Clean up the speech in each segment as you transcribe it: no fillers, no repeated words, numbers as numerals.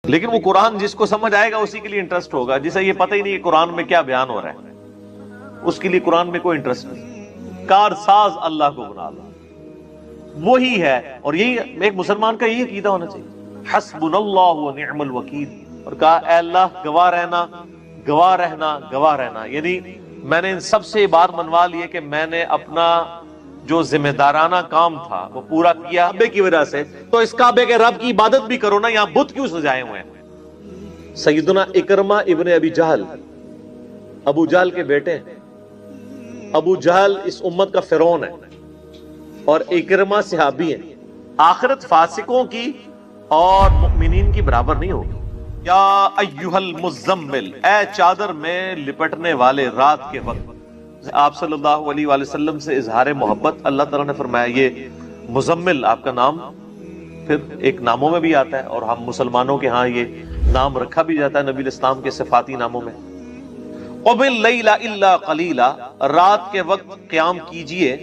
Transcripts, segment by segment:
لیکن وہ قرآن جس کو سمجھ آئے گا اسی کے لیے انٹرسٹ ہوگا. جسے یہ پتہ ہی نہیں کہ قرآن میں کیا بیان ہو رہا ہے اس کے لیے قرآن میں کوئی انٹرسٹ نہیں. کار ساز اللہ کو بنا لا وہی ہے. اور یہی ایک مسلمان کا یہی عقیدہ ہونا چاہیے. حسبنا اللہ و نعم الوکیل. اور کہا اے اللہ گواہ رہنا گواہ رہنا گواہ رہنا. یعنی میں نے ان سب سے یہ بات منوا لی ہے کہ میں نے اپنا جو ذمہ دارانہ کام تھا وہ پورا کیا کعبے کی وجہ سے. تو اس کعبے کے رب کی عبادت بھی کرو نا. یہاں بت کیوں سجائے ہوئے ہیں؟ سیدنا اکرمہ ابن ابی جہل ابو جہل کے بیٹے ہیں. ابو جہل اس امت کا فرعون ہے اور اکرمہ صحابی ہیں. آخرت فاسقوں کی اور مؤمنین کی برابر نہیں ہوگی. یا ایھا المزمل، اے چادر میں لپٹنے والے رات کے وقت. آپ صلی اللہ علیہ وآلہ وسلم سے اظہار محبت اللہ تعالیٰ نے فرمایا یہ مزمل آپ کا نام پھر ایک ناموں میں بھی آتا ہے اور ہم مسلمانوں کے ہاں یہ نام رکھا بھی جاتا ہے نبی الاسلام کے صفاتی ناموں میں. وَبِاللَّيْلَ إِلَّا قَلِيلًا، رات کے وقت قیام کیجئے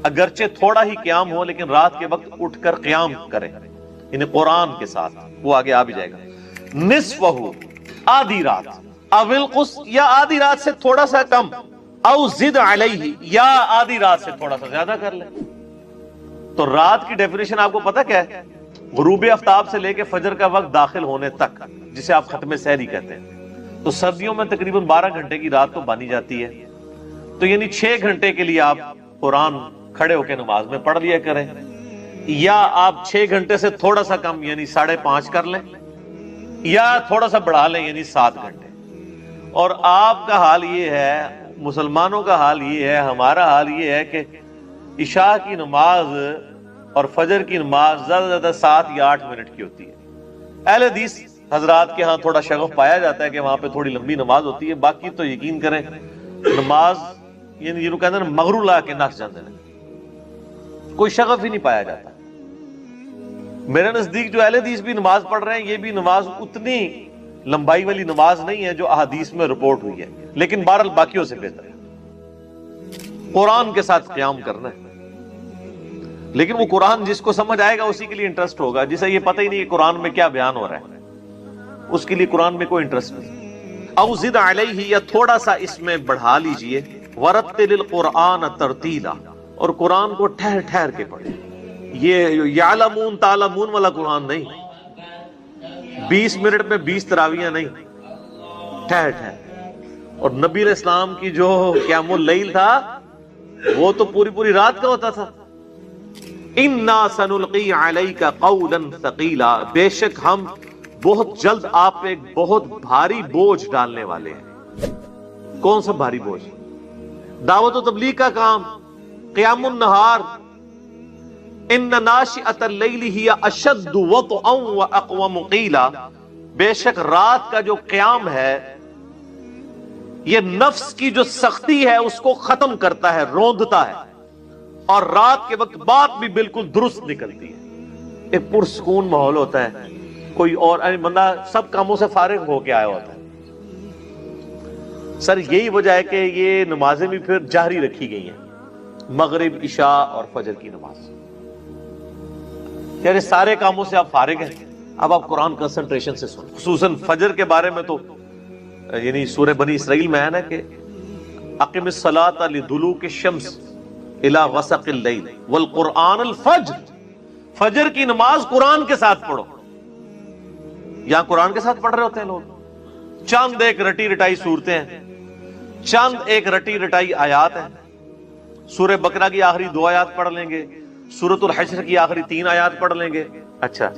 اگرچہ تھوڑا ہی قیام ہو لیکن رات کے وقت اٹھ کر قیام کریں یعنی قرآن کے ساتھ. وہ آگے آ بھی جائے گا. نصفہ، آدھی رات، او انقص، یا آدھی رات سے تھوڑا سا کم، او زد علیہ، یا آدھی رات سے تھوڑا سا زیادہ کر لیں. تو رات کی ڈیفینیشن آپ کو پتہ کیا ہے؟ غروب آفتاب سے لے کے فجر کا وقت داخل ہونے تک، جسے آپ ختم سحری کہتے ہیں. تو سردیوں میں تقریباً 12 گھنٹے کی رات تو بانی جاتی ہے. تو یعنی 6 گھنٹے کے لیے آپ قرآن کھڑے ہو کے نماز میں پڑھ لیا کریں. یا آپ 6 گھنٹے سے تھوڑا سا کم یعنی 5.5 کر لیں، یا تھوڑا سا بڑھا لیں یعنی 7 گھنٹے. اور آپ کا حال یہ ہے، مسلمانوں کا حال یہ ہے، ہمارا حال یہ ہے کہ عشاء کی نماز اور فجر کی نماز زیادہ سے زیادہ 7 یا 8 منٹ کی ہوتی ہے. اہل حدیث حضرات کے ہاں تھوڑا شغف پایا جاتا ہے کہ وہاں پہ تھوڑی لمبی نماز ہوتی ہے. باقی تو یقین کریں نماز یعنی جنہوں کہتے ہیں مغرو لا کے نس جاندے ہیں، کوئی شغف ہی نہیں پایا جاتا. میرے نزدیک جو اہل حدیث بھی نماز پڑھ رہے ہیں یہ بھی نماز اتنی لمبائی والی نماز نہیں ہے جو احادیث میں رپورٹ ہوئی ہے، لیکن بہرحال باقیوں سے بہتر ہے. قرآن کے ساتھ قیام کرنا ہے. لیکن وہ قرآن جس کو سمجھ آئے گا اسی کے لیے انٹرسٹ ہوگا. جسے یہ پتہ ہی نہیں کہ قرآن میں کیا بیان ہو رہا ہے اس کے لیے قرآن میں کوئی انٹرسٹ نہیں. او زد علیہ، یا تھوڑا سا اس میں بڑھا لیجئے. ورتل القرآن ترتیلا، اور قرآن کو ٹھہر ٹھہر کے پڑھیں. یہ یعلمون تعلمون والا قرآن نہیں. 20 منٹ میں 20 تراویحیں نہیں، ٹھہر ٹھہر. اور نبی علیہ السلام کی جو قیام اللیل تھا وہ تو پوری پوری رات کا ہوتا تھا. اِنَّا سَنُلْقِي عَلَيْكَ قَوْلًا ثَقِيلًا، بے شک ہم بہت جلد آپ پہ ایک بہت بھاری بوجھ ڈالنے والے ہیں. کون سا بھاری بوجھ؟ دعوت و تبلیغ کا کام، قیام النہار. ان ناشئۃ اللیل ہی اشد وطئا واقوم قیلا، بے شک رات کا جو قیام ہے یہ نفس کی جو سختی ہے اس کو ختم کرتا ہے، روندتا ہے. اور رات کے وقت بات بھی بالکل درست نکلتی ہے. ایک پرسکون ماحول ہوتا ہے. کوئی اور بندہ سب کاموں سے فارغ ہو کے آیا ہوتا ہے. سر یہی وجہ ہے کہ یہ نمازیں بھی پھر جہری رکھی گئی ہیں، مغرب، عشاء اور فجر کی نماز. یعنی سارے کاموں سے آپ فارغ ہیں، اب آپ قرآن کنسنٹریشن سے سنیں. خصوصاً فجر کے بارے میں تو یعنی سورہ بنی اسرائیل میں ہے نا کہ اقم الصلاۃ لدلوک الشمس الی غسق اللیل والقرآن الفجر، فجر کی نماز قرآن کے ساتھ پڑھو. یہاں قرآن کے ساتھ پڑھ رہے ہوتے ہیں لوگ. چند ایک رٹی رٹائی صورتیں ہیں، چند ایک رٹی رٹائی آیات ہیں. سورہ بقرہ کی آخری 2 آیات پڑھ لیں گے، سورۃ الحشر کی آخری 3 آیات پڑھ لیں گے. اچھا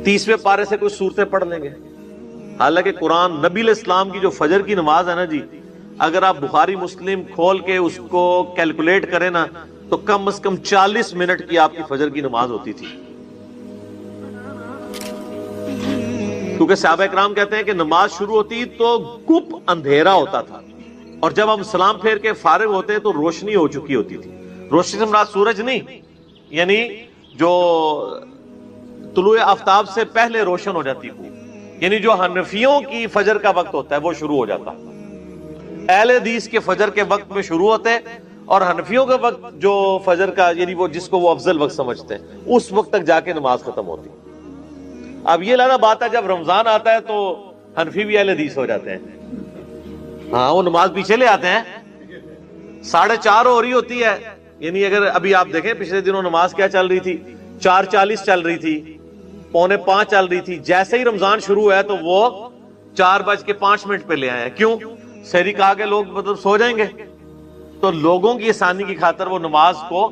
30ویں پارے سے کوئی صورتیں پڑھ لیں گے. حالانکہ قرآن نبی علیہ السلام کی جو فجر کی نماز ہے نا جی، اگر آپ بخاری مسلم کھول کے اس کو کیلکولیٹ کریں نا تو کم از کم 40 منٹ کی آپ کی فجر کی نماز ہوتی تھی. کیونکہ صحابہ کرام کہتے ہیں کہ نماز شروع ہوتی تو گپ اندھیرا ہوتا تھا، اور جب ہم سلام پھیر کے فارغ ہوتے تو روشنی ہو چکی ہوتی تھی. روشنی سے مراد سورج نہیں، یعنی جو طلوع آفتاب سے پہلے روشن ہو جاتی ہو، یعنی جو حنفیوں کی فجر کا وقت ہوتا ہے وہ شروع ہو جاتا. اہل حدیث کے فجر کے وقت میں شروع ہوتے اور حنفیوں کا وقت جو فجر کا یعنی وہ جس کو وہ افضل وقت سمجھتے ہیں اس وقت تک جا کے نماز ختم ہوتی. اب یہ لانا بات ہے، جب رمضان آتا ہے تو حنفی بھی اہل حدیث ہو جاتے ہیں، ہاں وہ نماز پیچھے لے آتے ہیں، 4:30 ہو رہی ہوتی ہے، یعنی اگر ابھی آپ دیکھیں پچھلے دنوں نماز کیا چل رہی تھی، 4:40 چل رہی تھی، 4:45 چل رہی تھی، جیسے ہی رمضان شروع ہوا ہے تو وہ 4:05 پہ لے آئے ہیں۔ کیوں؟ سحری کہا کہ لوگ مطلب سو جائیں گے، تو لوگوں کی آسانی کی خاطر وہ نماز کو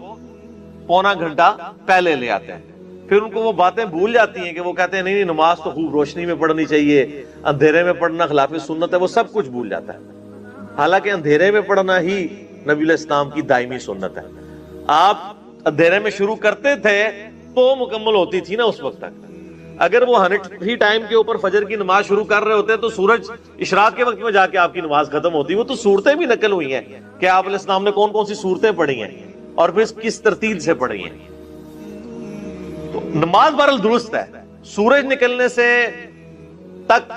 پونا گھنٹہ پہلے لے آتے ہیں، پھر ان کو وہ باتیں بھول جاتی ہیں کہ وہ کہتے ہیں نہیں نماز تو خوب روشنی میں پڑھنی چاہیے، اندھیرے میں پڑھنا خلاف سنت ہے، وہ سب کچھ بھول جاتا ہے، حالانکہ اندھیرے میں پڑھنا ہی نبی علیہ السلام کی دائمی سنت ہے۔ آپ اندھیرے میں شروع کرتے تھے تو مکمل ہوتی تھی نا اس وقت تک، اگر وہ ہی ٹائم کے اوپر فجر کی نماز شروع کر رہے ہوتے تو سورج اشراق کے وقت میں جا کے آپ کی نماز ختم ہوتی۔ وہ تو صورتیں بھی نقل ہوئی ہیں کہ آپ علیہ السلام نے کون کون سی صورتیں پڑھی ہیں اور پھر کس ترتیب سے پڑھی ہیں۔ تو نماز بہرحال درست ہے سورج نکلنے سے تک،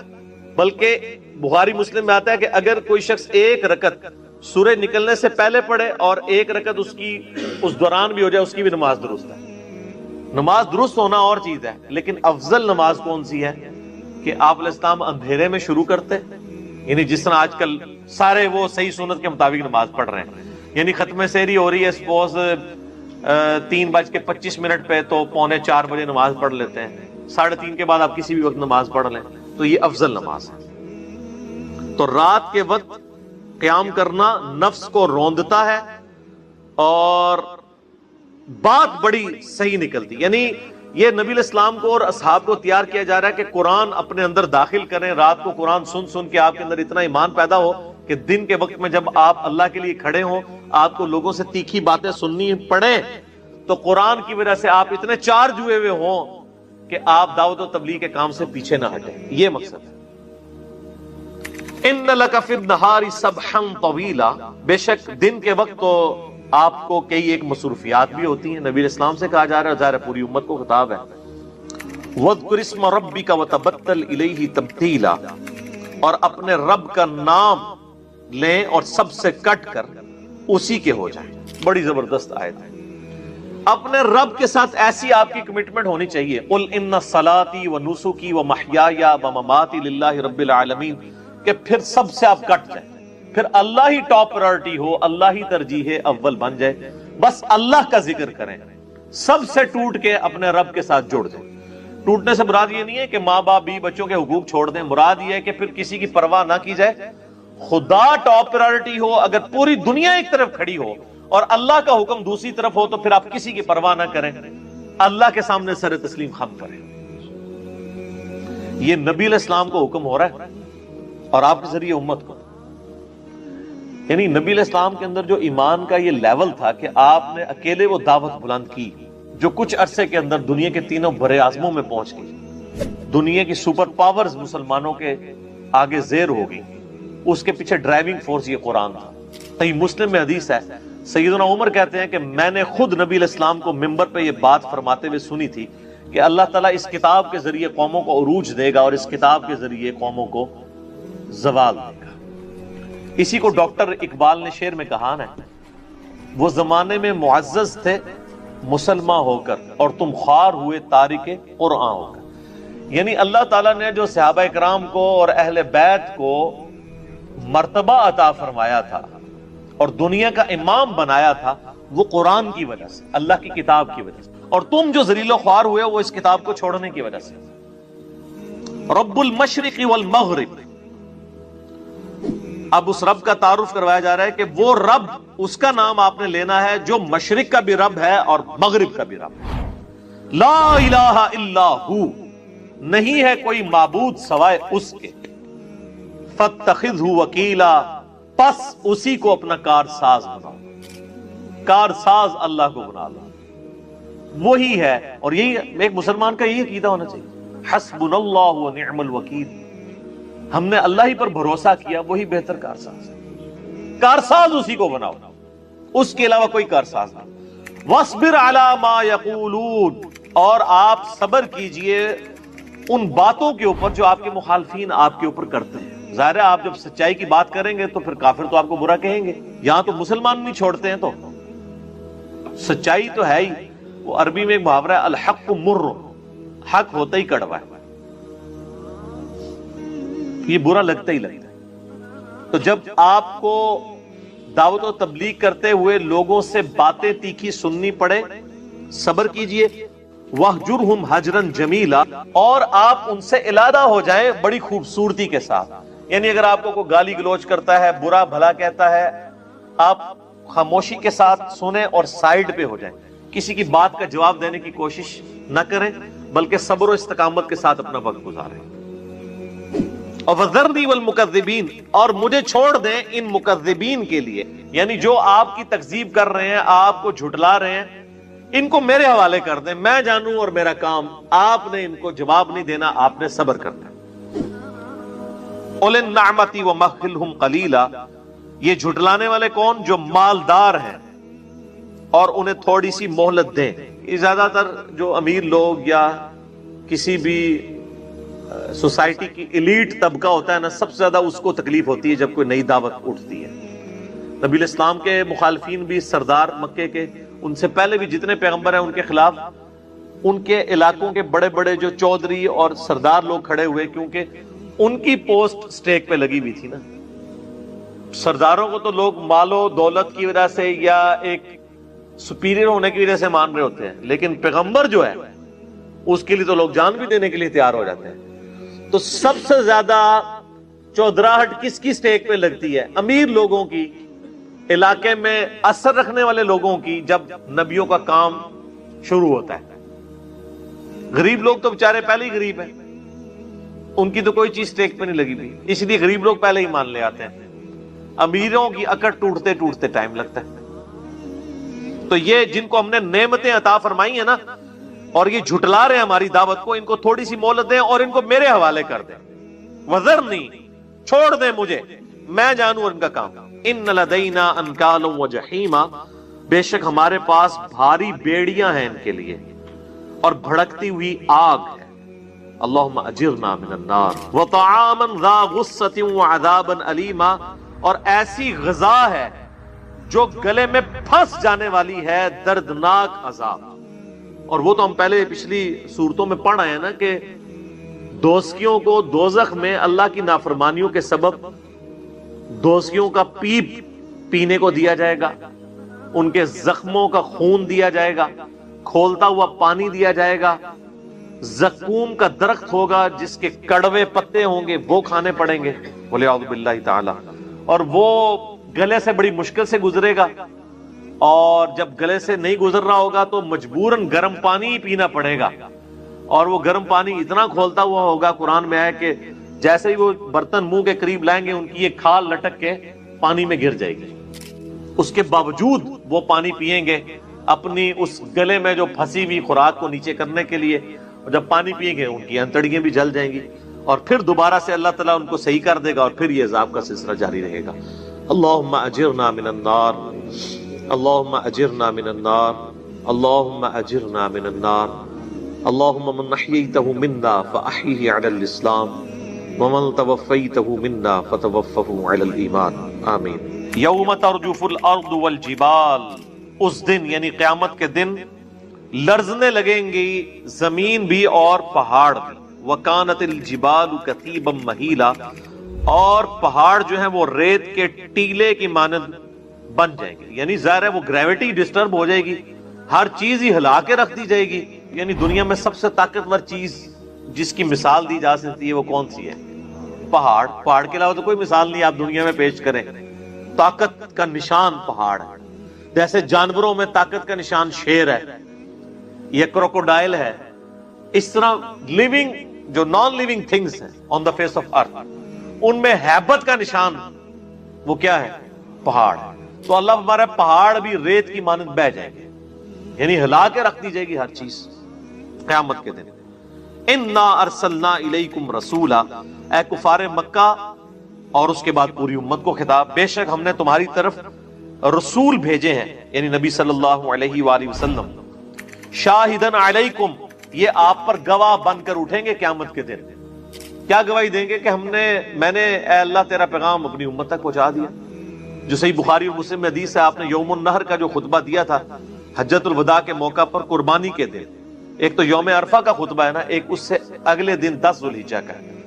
بلکہ بخاری مسلم میں آتا ہے کہ اگر کوئی شخص ایک رکعت سورج نکلنے سے پہلے پڑھے اور ایک رکعت اس دوران بھی ہو جائے، اس کی بھی نماز درست ہے۔ نماز درست ہونا اور چیز ہے، لیکن افضل نماز کون سی ہے کہ آپ علیہ السلام اندھیرے میں شروع کرتے، یعنی جس طرح آج کل سارے وہ صحیح سنت کے مطابق نماز پڑھ رہے ہیں، یعنی ختم سحری ہو رہی ہے سپوز 3:25 پہ، تو 3:45 بجے نماز پڑھ لیتے ہیں، 3:30 کے بعد آپ کسی بھی وقت نماز پڑھ لیں، تو یہ افضل نماز ہے۔ تو رات کے وقت قیام کرنا نفس کو روندتا ہے اور بات بڑی صحیح نکلتی، یعنی یہ نبی علیہ السلام کو اور اصحاب کو تیار کیا جا رہا ہے کہ قرآن اپنے اندر داخل کریں، رات کو قرآن سن سن کے آپ کے اندر اتنا ایمان پیدا ہو کہ دن کے وقت میں جب آپ اللہ کے لیے کھڑے ہوں، آپ کو لوگوں سے تیکھی باتیں سننی پڑیں، تو قرآن کی وجہ سے آپ اتنے چارج ہوئے ہوئے ہوں کہ آپ دعوت و تبلیغ کے کام سے پیچھے نہ ہٹیں۔ یہ مقصد ہے۔ اِنَّ لَكَ فِي النَّهَارِ سَبْحًا طَوِيلًا، بے شک دن کے وقت تو آپ کو کئی ایک مصروفیات بھی ہوتی ہیں، نبی علیہ السلام سے کہا جا رہا ہے، ظاہر پوری امت کو خطاب ہے۔ وَاذْكُرِ اسْمَ رَبِّكَ وَتَبَتَّلْ إِلَيْهِ تَبْتِيلًا، اور اپنے رب کا نام لیں اور سب سے کٹ کر اسی کے ہو جائیں۔ بڑی زبردست آیت ہے۔ اپنے رب کے ساتھ ایسی آپ کی کمٹمنٹ ہونی چاہیے، قُلْ إِنَّ صَلَاتِي وَنُسُكِي وَمَحْيَايَ وَمَمَاتِي لِلَّهِ رَبِّ الْعَالَمِينَ، کہ پھر سب سے آپ کٹ جائیں، پھر اللہ ہی ٹاپ پرائرٹی ہو، اللہ ہی ترجیح اول بن جائے، بس اللہ کا ذکر کریں، سب سے ٹوٹ کے اپنے رب کے ساتھ جڑ جائیں۔ ٹوٹنے سے مراد یہ نہیں ہے کہ ماں باپ بھی بچوں کے حقوق چھوڑ دیں، مراد یہ ہے کہ پھر کسی کی پرواہ نہ کی جائے، خدا ٹاپ پرائرٹی ہو، اگر پوری دنیا ایک طرف کھڑی ہو اور اللہ کا حکم دوسری طرف ہو تو پھر آپ کسی کی پرواہ نہ کریں، اللہ کے سامنے سر تسلیم خم کریں۔ یہ نبی علیہ السلام کو حکم ہو رہا ہے اور آپ کے ذریعے امت کو، یعنی نبی علیہ السلام کے اندر جو ایمان کا یہ لیول تھا کہ آپ نے اکیلے وہ دعوت بلند کی جو کچھ عرصے کے اندر دنیا کے تینوں بڑے اعظموں میں پہنچ گئی، دنیا کی سپر پاورز مسلمانوں کے آگے زیر ہو گئی، اس کے پیچھے ڈرائیونگ فورس یہ قرآن تھا۔ صحیح مسلم میں حدیث ہے، سیدنا عمر کہتے ہیں کہ میں نے خود نبی علیہ السلام کو ممبر پہ یہ بات فرماتے ہوئے سنی تھی کہ اللہ تعالیٰ اس کتاب کے ذریعے قوموں کو عروج دے گا اور اس کتاب کے ذریعے قوموں کو زوال دے گا۔ اسی کو ڈاکٹر اقبال نے شعر میں کہا نا، وہ زمانے میں معزز تھے مسلمان ہو کر اور تم خوار ہوئے تارک قرآن ہو کر، یعنی اللہ تعالیٰ نے جو صحابہ کرام کو اور اہل بیت کو مرتبہ عطا فرمایا تھا اور دنیا کا امام بنایا تھا، وہ قرآن کی وجہ سے، اللہ کی کتاب کی وجہ سے، اور تم جو ذلیل و خوار ہوئے وہ اس کتاب کو چھوڑنے کی وجہ سے۔ رب المشرق والمغرب، اب اس رب کا تعارف کروایا جا رہا ہے کہ وہ رب، اس کا نام آپ نے لینا ہے جو مشرق کا بھی رب ہے اور مغرب کا بھی رب ہے۔ لا الہ الا ہو، نہیں ہے کوئی معبود سوائے اس کے، فاتخذہ وکیلا، پس اسی کو اپنا کارساز بناؤ، کارساز اللہ کو بنا لو، وہی ہے۔ اور یہی ایک مسلمان کا یہی عقیدہ ہونا چاہیے، حسبنا اللہ ونعم الوکیل، ہم نے اللہ ہی پر بھروسہ کیا، وہی بہتر کارساز ہے، کارساز اسی کو بناؤ، اس کے علاوہ کوئی کارساز نہیں۔ واصبر علی ما یقولون، اور آپ صبر کیجئے ان باتوں کے اوپر جو آپ کے مخالفین آپ کے اوپر کرتے ہیں۔ ظاہر ہے آپ جب سچائی کی بات کریں گے تو پھر کافر تو آپ کو برا کہیں گے، یہاں تو مسلمان نہیں چھوڑتے ہیں، تو سچائی تو ہے ہی۔ وہ عربی میں ایک محاورہ ہے، الحق مر، حق ہوتا ہی کڑوا ہے، یہ برا لگتا ہی لگتا ہے۔ تو جب آپ کو دعوت و تبلیغ کرتے ہوئے لوگوں سے باتیں تیکھی سننی پڑے، صبر کیجئے، وَاهْجُرْهُمْ هَجْرًا جَمِيلًا، اور آپ ان سے علیحدہ ہو جائیں بڑی خوبصورتی کے ساتھ۔ یعنی اگر آپ کو کوئی گالی گلوچ کرتا ہے، برا بھلا کہتا ہے، آپ خاموشی کے ساتھ سنیں اور سائیڈ پہ ہو جائیں، کسی کی بات کا جواب دینے کی کوشش نہ کریں، بلکہ صبر و استقامت کے ساتھ اپنا وقت گزاریں۔ اور وَذَرْنِي وَالْمُكَذِّبِينَ، اور مجھے چھوڑ دیں ان مکذبین کے لیے، یعنی جو آپ کی تکذیب کر رہے ہیں، آپ کو جھٹلا رہے ہیں، ان کو میرے حوالے کر دیں، میں جانوں اور میرا کام۔ آپ نے ان کو جواب نہیں دینا، آپ نے صبر کرنا۔ اولِ النعمۃ ومہلھم قلیلا، یہ جھٹلانے والے کون؟ جو مالدار ہیں، اور انہیں تھوڑی سی مہلت دیں۔ یہ زیادہ تر جو امیر لوگ یا کسی بھی سوسائٹی کی ایلیٹ طبقہ ہوتا ہے نا، سب سے زیادہ اس کو تکلیف ہوتی ہے جب کوئی نئی دعوت اٹھتی ہے۔ نبی الاسلام کے مخالفین بھی، سردار مکے کے، ان سے پہلے بھی جتنے پیغمبر ہیں، ان کے خلاف ان کے علاقوں کے بڑے بڑے جو چودھری اور سردار لوگ کھڑے ہوئے، کیونکہ ان کی پوسٹ سٹیک پہ لگی ہوئی تھی نا۔ سرداروں کو تو لوگ مال و دولت کی وجہ سے یا ایک سپیریئر ہونے کی وجہ سے مان رہے ہوتے ہیں، لیکن پیغمبر جو ہے اس کے لیے تو لوگ جان بھی دینے کے لیے تیار ہو جاتے ہیں۔ تو سب سے زیادہ چودراہٹ کس کی سٹیک پہ لگتی ہے؟ امیر لوگوں کی، علاقے میں اثر رکھنے والے لوگوں کی، جب نبیوں کا کام شروع ہوتا ہے۔ غریب لوگ تو بیچارے پہلے ہی غریب ہیں، ان کی تو کوئی چیز سٹیک پہ نہیں لگی ہوئی، اس لیے غریب لوگ پہلے ہی مان لے آتے ہیں۔ امیروں کی اکڑ ٹوٹتے ٹوٹتے ٹائم لگتا ہے۔ تو یہ جن کو ہم نے نعمتیں عطا فرمائی ہیں نا، اور یہ جھٹلا رہے ہیں ہماری دعوت کو، ان کو تھوڑی سی مہلت دیں اور ان کو میرے حوالے کر دیں۔ وَذَرْنِي، چھوڑ دیں مجھے، میں جانوں ان کا کام۔ إِنَّ لَدَيْنَا أَنْكَالًا وَجَحِيمًا، بے شک ہمارے پاس بھاری بیڑیاں ہیں ان کے لیے، اور بھڑکتی ہوئی آگ ہے۔ اللہم اجرنا من النار وطعاما ذا غصۃ وعذابا علیما، اور ایسی غذا ہے جو گلے میں پھنس جانے والی ہے، دردناک عذاب۔ اور وہ تو ہم پہلے پچھلی صورتوں میں پڑھ آئے ہیں نا کہ دوزکیوں کو دوزخ میں اللہ کی نافرمانیوں کے سبب دوزکیوں کا پیپ پینے کو دیا جائے گا، ان کے زخموں کا خون دیا جائے گا، کھولتا ہوا پانی دیا جائے گا، زقوم کا درخت ہوگا جس کے کڑوے پتے ہوں گے وہ کھانے پڑیں گے، وَلِعَوْذُ بِاللَّهِ تعالی، اور وہ گلے سے بڑی مشکل سے گزرے گا، اور جب گلے سے نہیں گزر رہا ہوگا تو مجبوراً گرم پانی ہی پینا پڑے گا، اور وہ گرم پانی اتنا کھولتا ہوا ہوگا، قرآن میں ہے کہ جیسے ہی وہ برتن منہ کے قریب لائیں گے ان کی یہ کھال لٹک کے پانی میں گر جائے گی، اس کے باوجود وہ پانی پیئیں گے اپنی اس گلے میں جو پھنسی ہوئی خوراک کو نیچے کرنے کے لیے، اور جب پانی پیئیں گے ان کی انتڑیاں بھی جل جائیں گی، اور پھر دوبارہ سے اللہ تعالیٰ ان کو صحیح کر دے گا، اور پھر یہ عذاب کا سلسلہ جاری رہے گا۔ اللہم اجرنا من النار، اللہم اجرنا من النار، اللہم اجرنا من النار، اللہم من احییتہ منا فاحیہ علی الاسلام ومن توفیتہ منا فتوفہ علی الایمان، آمین۔ یوم ترجف الارض والجبال، اس دن یعنی قیامت کے دن لرزنے لگیں گی زمین بھی اور پہاڑ بھی، وکانت الجبال کثیبا مہیلا، اور پہاڑ جو ہیں وہ ریت کے ٹیلے کی مانند بن جائیں گے، یعنی ظاہر ہے وہ گریوٹی ڈسٹرب ہو جائے گی، ہر چیز ہی ہلا کے رکھ دی جائے گی۔ یعنی دنیا میں سب سے طاقتور چیز جس کی مثال دی جا سکتی ہے وہ کون سی ہے؟ پہاڑ۔ پہاڑ کے علاوہ تو کوئی مثال نہیں آپ دنیا میں پیش کریں۔ طاقت کا نشان پہاڑ ہے، جیسے جانوروں میں طاقت کا نشان شیر ہے یا کروکوڈائل ہے، اس طرح لیونگ جو نان لیونگ تھنگس ہیں آن دا فیس آف ارتھ، ان میں ہیبت کا نشان وہ کیا ہے؟ پہاڑ۔ تو اللہ ہمارا پہاڑ بھی ریت کی مانند بہ جائیں گے، یعنی ہلا کے رکھ دی جائے گی ہر چیز قیامت کے دن۔ انا ارسلنا الیکم رسولا، اے کفار مکہ، اور اس کے بعد پوری امت کو خطاب، بے شک ہم نے تمہاری طرف رسول بھیجے ہیں، یعنی نبی صلی اللہ علیہ وآلہ وسلم، شاہدن علیکم، یہ آپ پر گواہ بن کر اٹھیں گے قیامت کے دن۔ کیا گواہی دیں گے؟ کہ میں نے اے اللہ تیرا پیغام اپنی امت تک پہنچا دیا، جو صحیح بخاری اور مسلم میں حدیث ہے، آپ نے یوم النحر کا جو خطبہ دیا تھا حجۃ الوداع کے موقع پر، قربانی کے دن، ایک تو یوم عرفہ کا خطبہ ہے نا، ایک اس سے اگلے دن 10 ذوالحجہ کا ہے،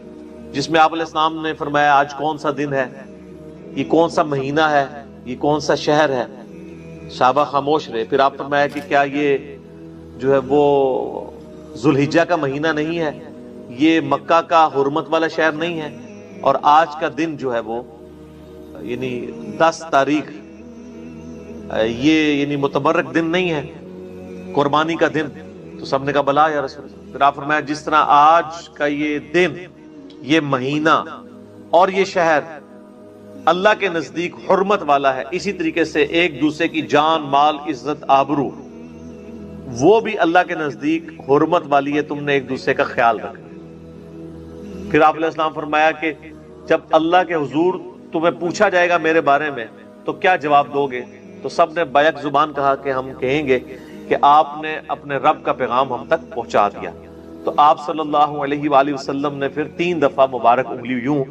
جس میں آپ علیہ السلام نے فرمایا آج کون سا دن ہے، یہ کون سا مہینہ ہے، یہ کون سا شہر ہے، صحابہ خاموش رہے. پھر آپ فرمایا کہ کیا یہ جو ہے وہ ذوالحجہ کا مہینہ نہیں ہے، یہ مکہ کا حرمت والا شہر نہیں ہے، اور آج کا دن جو ہے وہ یعنی 10 تاریخ یہ یعنی متبرک دن نہیں ہے، قربانی کا دن. تو سب نے کہا بلا یا رسول اللہ. پھر آپ فرمایا جس طرح آج کا یہ دن، یہ مہینہ اور یہ شہر اللہ کے نزدیک حرمت والا ہے، اسی طریقے سے ایک دوسرے کی جان، مال، عزت، آبرو وہ بھی اللہ کے نزدیک حرمت والی ہے، تم نے ایک دوسرے کا خیال رکھنا. پھر آپ علیہ السلام فرمایا کہ جب اللہ کے حضور تمہیں پوچھا جائے گا میرے بارے میں تو کیا جواب دو گے؟ تو سب نے بیک زبان کہا کہ ہم کہیں گے کہ آپ نے اپنے رب کا پیغام ہم تک پہنچا دیا. تو آپ صلی اللہ علیہ وآلہ وسلم نے پھر 3 دفعہ مبارک انگلی یوں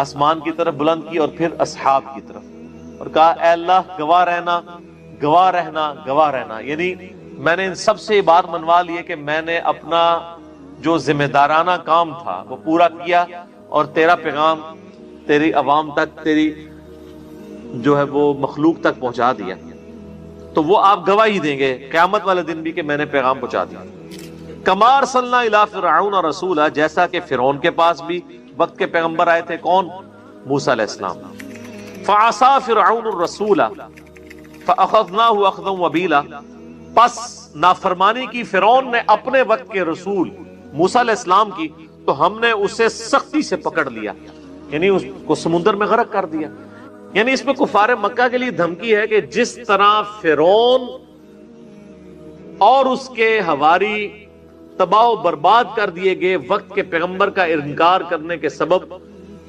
آسمان کی طرف بلند کی اور پھر اصحاب کی طرف، اور کہا اے اللہ گواہ رہنا، گواہ رہنا، گواہ رہنا. یعنی میں نے ان سب سے یہ بات منوا لی ہے کہ میں نے اپنا جو ذمہ دارانہ کام تھا وہ پورا کیا، اور تیرا پیغام تیری عوام تک، تیری جو ہے وہ مخلوق تک پہنچا دیا. تو وہ آپ گواہی دیں گے قیامت والے دن بھی کہ میں نے پیغام پہنچا دیا. کما ارسلنا الی فرعون رسولا، جیسا کہ فرعون کے پاس بھی وقت کے پیغمبر آئے تھے. کون؟ موسیٰ علیہ السلام. فعصا فرعون الرسول فاخذناه اخذا وبیلا، پس نافرمانی کی فرعون نے اپنے وقت کے رسول موسیٰ علیہ السلام کی تو ہم نے اسے سختی سے پکڑ لیا، یعنی اس کو سمندر میں غرق کر دیا. یعنی اس میں کفار مکہ کے لیے دھمکی ہے کہ جس طرح فرعون اور اس کے حواری تباہ و برباد کر دیے گئے وقت کے پیغمبر کا انکار کرنے کے سبب،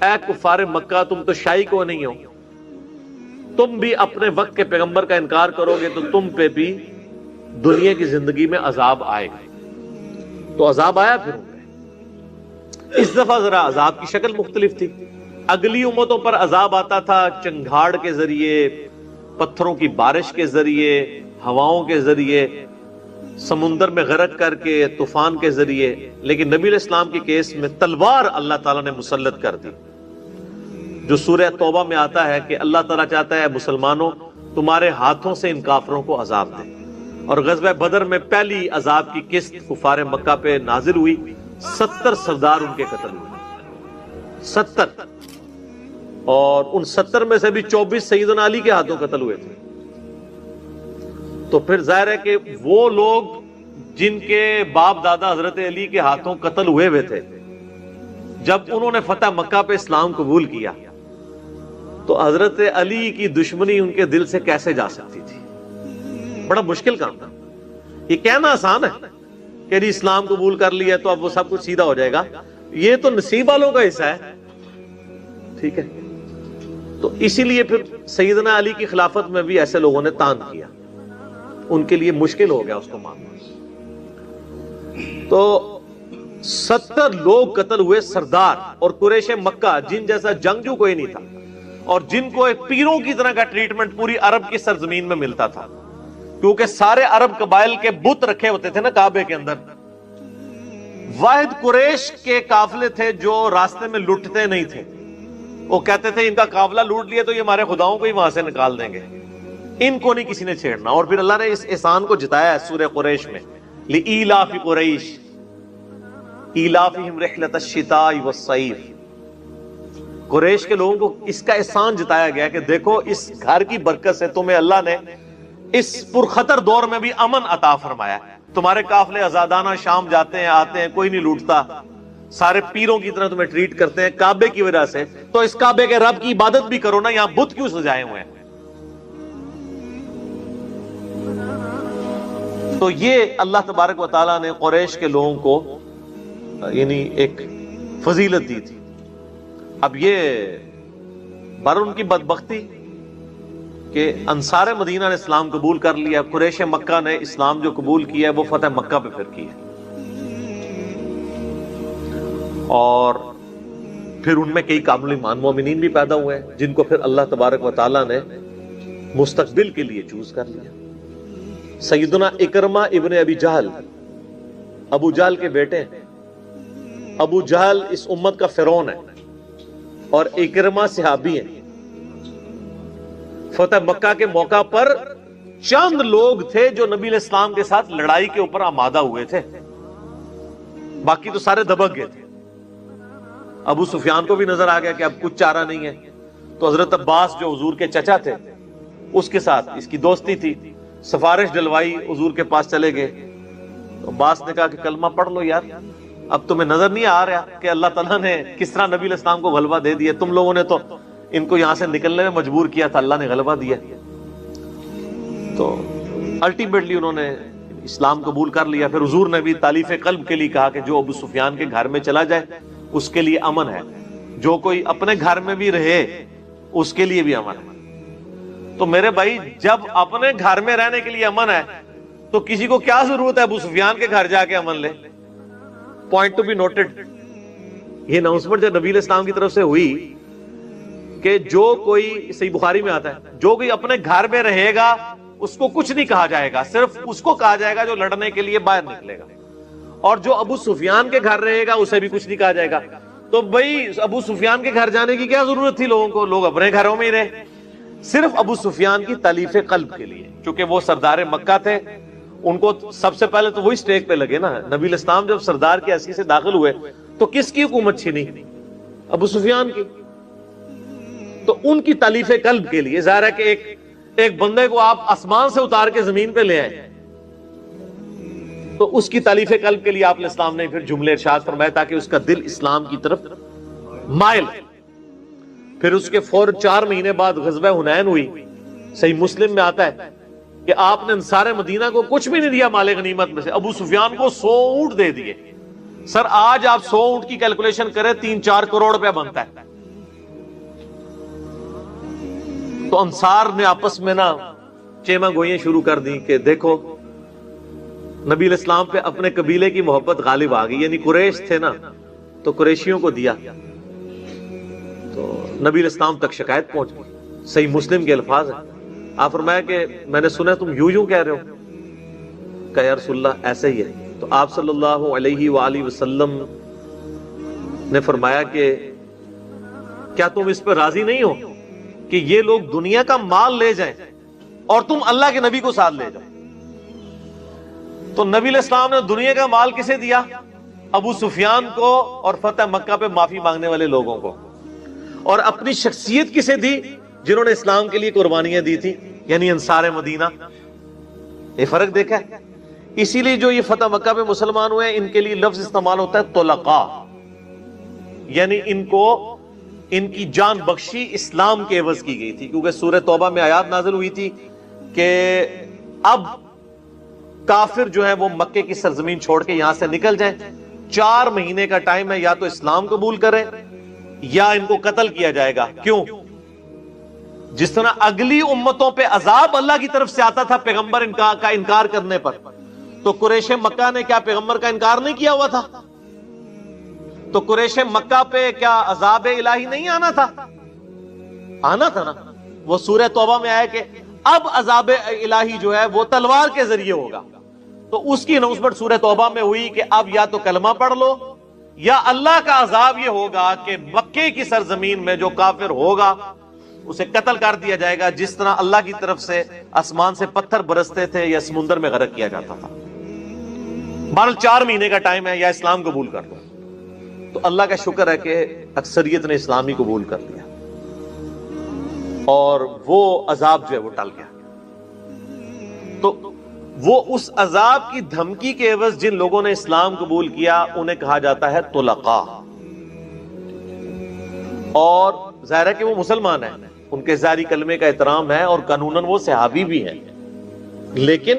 اے کفار مکہ تم تو شائی کو نہیں ہو، تم بھی اپنے وقت کے پیغمبر کا انکار کرو گے تو تم پہ بھی دنیا کی زندگی میں عذاب آئے گا. تو عذاب آیا پھر ان پہ. اس دفعہ ذرا عذاب کی شکل مختلف تھی. اگلی امتوں پر عذاب آتا تھا چنگھاڑ کے ذریعے، پتھروں کی بارش کے ذریعے، ہواؤں کے ذریعے، سمندر میں غرق کر کے، طوفان کے ذریعے. لیکن نبی علیہ السلام کے کیس میں تلوار اللہ تعالیٰ نے مسلط کر دی، جو سورہ توبہ میں آتا ہے کہ اللہ تعالیٰ چاہتا ہے مسلمانوں تمہارے ہاتھوں سے ان کافروں کو عذاب دے. اور غزوہ بدر میں پہلی عذاب کی قسط کفار مکہ پہ نازل ہوئی. 70 سردار ان کے قتل ہوئے، 70، اور ان 70 میں سے بھی 24 سیدنا علی کے ہاتھوں قتل ہوئے تھے. تو پھر ظاہر ہے کہ وہ لوگ جن کے باپ دادا حضرت علی کے ہاتھوں قتل ہوئے تھے، جب انہوں نے فتح مکہ پہ اسلام قبول کیا تو حضرت علی کی دشمنی ان کے دل سے کیسے جا سکتی تھی؟ بڑا مشکل کام تھا. یہ کہنا آسان ہے کہ جی اسلام قبول کر لیا تو اب وہ سب کچھ سیدھا ہو جائے گا، یہ تو نصیب والوں کا حصہ ہے. ٹھیک ہے، تو اسی لیے پھر سیدنا علی کی خلافت میں بھی ایسے لوگوں نے تان کیا، ان کے لیے مشکل ہو گیا اس کو ماننا. تو 70 لوگ قتل ہوئے سردار، اور قریش مکہ جن جیسا جنگجو کوئی نہیں تھا، اور جن کو ایک پیروں کی طرح کا ٹریٹمنٹ پوری عرب کی سرزمین میں ملتا تھا، کیونکہ سارے عرب قبائل کے بت رکھے ہوتے تھے نا کعبے کے اندر. واحد قریش کے قافلے تھے جو راستے میں لٹتے نہیں تھے. وہ کہتے تھے ان کا قافلہ لوٹ لیا تو یہ ہمارے خداؤں کو ہی وہاں سے نکال دیں گے، ان کو نہیں کسی نے چھیڑنا. اور پھر اللہ نے اس احسان کو جتایا ہے سورہ قریش میں، لِإِيلَافِ قُرَيْشٍ إِيلَافِهِمْ رِحْلَةَ الشِّتَاءِ وَالصَّيْفِ. قریش کے لوگوں کو اس کا احسان جتایا گیا کہ دیکھو اس گھر کی برکت سے تمہیں اللہ نے اس پرخطر دور میں بھی امن عطا فرمایا. تمہارے قافلے آزادانہ شام جاتے ہیں آتے ہیں، کوئی نہیں لوٹتا، سارے پیروں کی طرح تمہیں ٹریٹ کرتے ہیں کعبے کی وجہ سے. تو اس کعبے کے رب کی عبادت بھی کرو نا، یہاں بت کیوں سجائے ہوئے ہیں؟ تو یہ اللہ تبارک و تعالیٰ نے قریش کے لوگوں کو یعنی ایک فضیلت دی تھی. اب یہ بر ان کی بدبختی کہ انصار مدینہ نے اسلام قبول کر لیا، قریش مکہ نے اسلام جو قبول کیا ہے وہ فتح مکہ پہ پھر کی ہے، اور پھر ان میں کئی کامل ایمان مومنین بھی پیدا ہوئے ہیں جن کو پھر اللہ تبارک و تعالیٰ نے مستقبل کے لیے چوز کر لیا. سیدنا اکرمہ ابن ابی جہل ابو جہل کے بیٹے ہیں، ابو جہل اس امت کا فرعون ہے اور اکرمہ صحابی ہیں. فتح مکہ کے موقع پر چند لوگ تھے جو نبی علیہ السلام کے ساتھ لڑائی کے اوپر آمادہ ہوئے تھے، باقی تو سارے دبک گئے تھے. ابو سفیان کو بھی نظر آ گیا کہ اب کچھ چارہ نہیں ہے، تو حضرت عباس جو حضور کے چچا تھے اس کے ساتھ اس کی دوستی تھی، سفارش ڈلوائی، حضور کے پاس چلے گئے. تو عباس نے کہا کہ کلمہ پڑھ لو یار، اب تمہیں نظر نہیں آ رہا کہ اللہ تعالیٰ نے کس طرح نبی علیہ السلام کو غلبہ دے دیا؟ تم لوگوں نے تو ان کو یہاں سے نکلنے میں مجبور کیا تھا، اللہ نے غلبہ دیا. تو الٹیمیٹلی انہوں نے اسلام قبول کر لیا. پھر حضور نے بھی تالیف قلب کے لیے کہا کہ جو ابو سفیان کے گھر میں چلا جائے اس کے لیے امن ہے، جو کوئی اپنے گھر میں بھی رہے اس کے لیے بھی امن ہے. تو میرے بھائی جب اپنے گھر میں رہنے کے لیے امن ہے تو کسی کو کیا ضرورت ہے ابو سفیان کے گھر جا کے امن لے؟ Point to be noted. یہ اناؤنسمنٹ جو نبی علیہ السلام کی طرف سے ہوئی کہ جو کوئی، صحیح بخاری میں آتا ہے، جو کوئی اپنے گھر میں رہے گا اس کو کچھ نہیں کہا جائے گا، صرف اس کو کہا جائے گا جو لڑنے کے لیے باہر نکلے گا، اور جو ابو سفیان کے گھر رہے گا اسے بھی کچھ نہیں کہا جائے گا. تو بھائی ابو سفیان کے گھر جانے کی کیا ضرورت تھی لوگوں کو؟ لوگ اپنے گھروں میں ہی رہے. صرف ابو سفیان کی تالیف قلب کے لیے، چونکہ وہ سردار مکہ تھے، ان کو سب سے پہلے تو وہی سٹیک پہ لگے نا. نبی علیہ السلام جب سردار کی حیثیت سے داخل ہوئے تو کس کی حکومت چھینی؟ ابو سفیان کی. تو ان کی تالیف قلب کے لیے ظاہر ہے کہ ایک بندے کو آپ آسمان سے اتار کے زمین پہ لے آئے تو اس کی تالیف قلب کے لیے آپ علیہ السلام نے پھر جملے ارشاد فرمائے تاکہ اس کا دل اسلام کی طرف مائل. پھر اس کے فوراً 4 مہینے بعد غزوہ حنین ہوئی. صحیح مسلم میں آتا ہے کہ آپ نے انصار مدینہ کو کچھ بھی نہیں دیا مال غنیمت میں سے، ابو سفیان کو 100 اونٹ دے دیے. سر آج آپ 100 اونٹ کی کیلکولیشن کریں 3-4 کروڑ روپے بنتا ہے. تو انصار نے آپس میں نا چیما گوئیاں شروع کر دی کہ دیکھو نبی علیہ السلام پہ اپنے قبیلے کی محبت غالب آ گئی، یعنی قریش تھے نا تو قریشیوں کو دیا. تو نبی علیہ السلام تک شکایت پہنچ گئی. صحیح مسلم کے الفاظ ہیں، آپ فرمایا کہ میں نے سنا تم یوں کہہ رہے ہو. کہ یا رسول اللہ ایسا ہی ہے. تو آپ صلی اللہ علیہ وآلہ وسلم نے فرمایا کہ کیا تم اس پہ راضی نہیں ہو کہ یہ لوگ دنیا کا مال لے جائیں اور تم اللہ کے نبی کو ساتھ لے جاؤ؟ تو نبی علیہ السلام نے دنیا کا مال کسے دیا؟ ابو سفیان کو اور فتح مکہ پہ معافی مانگنے والے لوگوں کو. اور اپنی شخصیت کسے دی؟ جنہوں نے اسلام کے لیے قربانیاں دی تھی، یعنی انصار مدینہ. یہ فرق دیکھا ہے. اسی لیے جو یہ فتح مکہ پہ مسلمان ہوئے ان کے لیے لفظ استعمال ہوتا ہے طلقاء، یعنی ان کو ان کی جان بخشی اسلام کے عوض کی گئی تھی. کیونکہ سورہ توبہ میں آیات نازل ہوئی تھی کہ اب کافر جو ہے وہ مکے کی سرزمین چھوڑ کے یہاں سے نکل جائیں. 4 مہینے کا ٹائم ہے، یا تو اسلام قبول کریں یا ان کو قتل کیا جائے گا. کیوں؟ جس طرح اگلی امتوں پہ عذاب اللہ کی طرف سے آتا تھا پیغمبر کا انکار کرنے پر، تو قریش مکہ نے کیا پیغمبر کا انکار نہیں کیا ہوا تھا؟ تو قریش مکہ پہ کیا عذاب الہی نہیں آنا تھا؟ آنا تھا نا. وہ سورہ توبہ میں آیا کہ اب عذاب الہی جو ہے وہ تلوار کے ذریعے ہوگا. تو اس کی اناؤنسمنٹ سورہ توبہ میں ہوئی کہ اب یا تو کلمہ پڑھ لو یا اللہ کا عذاب یہ ہوگا کہ مکے کی سرزمین میں جو کافر ہوگا اسے قتل کر دیا جائے گا، جس طرح اللہ کی طرف سے آسمان سے پتھر برستے تھے یا سمندر میں غرق کیا جاتا تھا. بہرحال 4 مہینے کا ٹائم ہے، یا اسلام قبول کر لو. تو اللہ کا شکر ہے کہ اکثریت نے اسلامی قبول کر لیا اور وہ عذاب جو ہے وہ ٹل گیا. تو وہ اس عذاب کی دھمکی کے عوض جن لوگوں نے اسلام قبول کیا انہیں کہا جاتا ہے طلقاء. اور ظاہر ہے کہ وہ مسلمان ہیں، ان کے ظاہری کلمے کا احترام ہے اور قانوناً وہ صحابی بھی ہیں، لیکن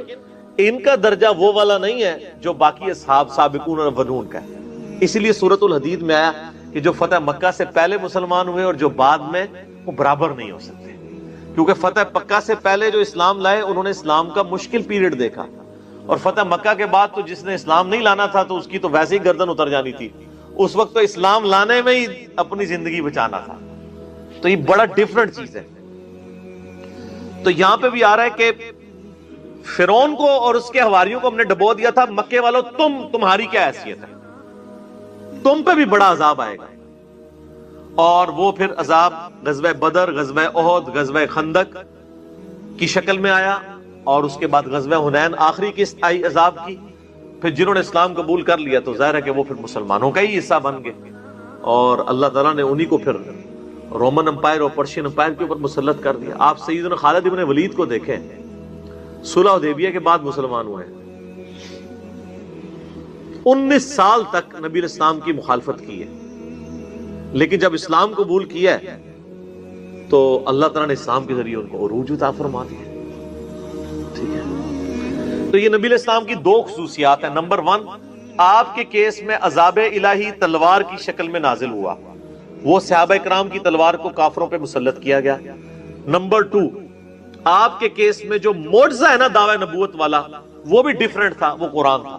ان کا درجہ وہ والا نہیں ہے جو باقی اصحاب سابقون اور اولون کا ہے. اسی لیے سورۃ الحدید میں آیا کہ جو فتح مکہ سے پہلے مسلمان ہوئے اور جو بعد میں، وہ برابر نہیں ہو سکتے. کیونکہ فتح مکہ سے پہلے جو اسلام لائے انہوں نے اسلام کا مشکل پیریڈ دیکھا، اور فتح مکہ کے بعد تو جس نے اسلام نہیں لانا تھا تو اس کی تو ویسے ہی گردن اتر جانی تھی. اس وقت تو اسلام لانے میں ہی اپنی زندگی بچانا تھا. تو یہ بڑا ڈیفرنٹ چیز ہے. تو یہاں پہ بھی آ رہا ہے کہ فرعون کو اور اس کے حواریوں کو ہم نے ڈبو دیا تھا، مکے والوں تمہاری کیا حیثیت ہے؟ تم پہ بھی بڑا عذاب آئے گا. اور وہ پھر عذاب غزوہ بدر، غزوہ احد، غزوہ خندق کی شکل میں آیا، اور اس کے بعد غزوہ حنین آخری قسط آئی عذاب کی. پھر جنہوں نے اسلام قبول کر لیا تو ظاہر ہے کہ وہ پھر مسلمانوں کا ہی حصہ بن گئے، اور اللہ تعالیٰ نے انہی کو پھر رومن امپائر اور پرشین امپائر کے اوپر مسلط کر دیا. آپ سیدنا خالد ابن ولید کو دیکھیں، صلح حدیبیہ کے بعد مسلمان ہوئے ہیں. 19 سال تک نبی الاسلام کی مخالفت کی ہے، لیکن جب اسلام قبول کیا ہے تو اللہ تعالیٰ نے اسلام کے ذریعے ان کو عروج عطا فرما دیا. ٹھیک ہے، تو یہ نبی الاسلام کی 2 خصوصیات ہیں. نمبر 1، آپ کے کیس میں عذاب الہی تلوار کی شکل میں نازل ہوا، وہ صحابہ کرام کی تلوار کو کافروں پہ مسلط کیا گیا. نمبر 2، آپ کے کیس میں جو معجزہ ہے نا دعوی نبوت والا، وہ بھی ڈیفرنٹ تھا، وہ قرآن تھا.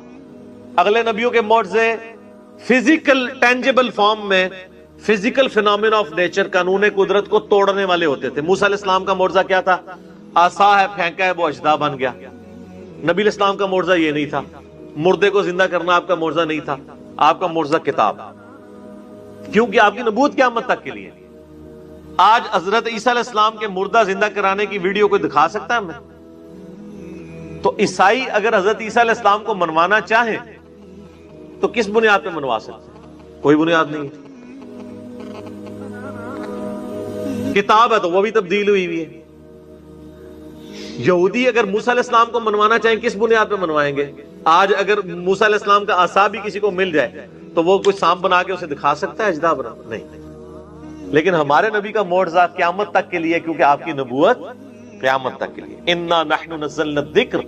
اگلے نبیوں کے معجزے فزیکل ٹینجیبل فارم میں، فزیکل فینومینا آف نیچر، قانون قدرت کو توڑنے والے ہوتے تھے. موسیٰ علیہ السلام کا معجزہ کیا تھا؟ عصا ہے، پھینکا ہے، وہ اژدہا بن گیا. نبی علیہ السلام کا معجزہ یہ نہیں تھا. مردے کو زندہ کرنا آپ کا معجزہ نہیں تھا. آپ کا معجزہ کتاب، کیونکہ آپ کی نبوت قیامت تک کے لیے. آج حضرت عیسیٰ علیہ السلام کے مردہ زندہ کرانے کی ویڈیو کوئی دکھا سکتا ہے ہمیں؟ تو عیسائی اگر حضرت عیسیٰ علیہ السلام کو منوانا چاہیں تو کس بنیاد پہ منوا سکتے ہیں؟ کوئی بنیاد نہیں ہے. کتاب ہے تو وہ بھی تبدیل ہوئی ہے. یہودی اگر موسیٰ علیہ السلام کو منوانا چاہیں کس بنیاد پہ منوائیں گے؟ آج اگر موسیٰ علیہ السلام کا عصا بھی کسی کو مل جائے تو وہ کوئی سانپ بنا کے اسے دکھا سکتا ہے اژدہا بنا؟ نہیں. لیکن ہمارے نبی کا معجزہ قیامت تک کے لیے، کیونکہ آپ کی نبوت قیامت تک کے لیے. انا نحن نزلنا الذکر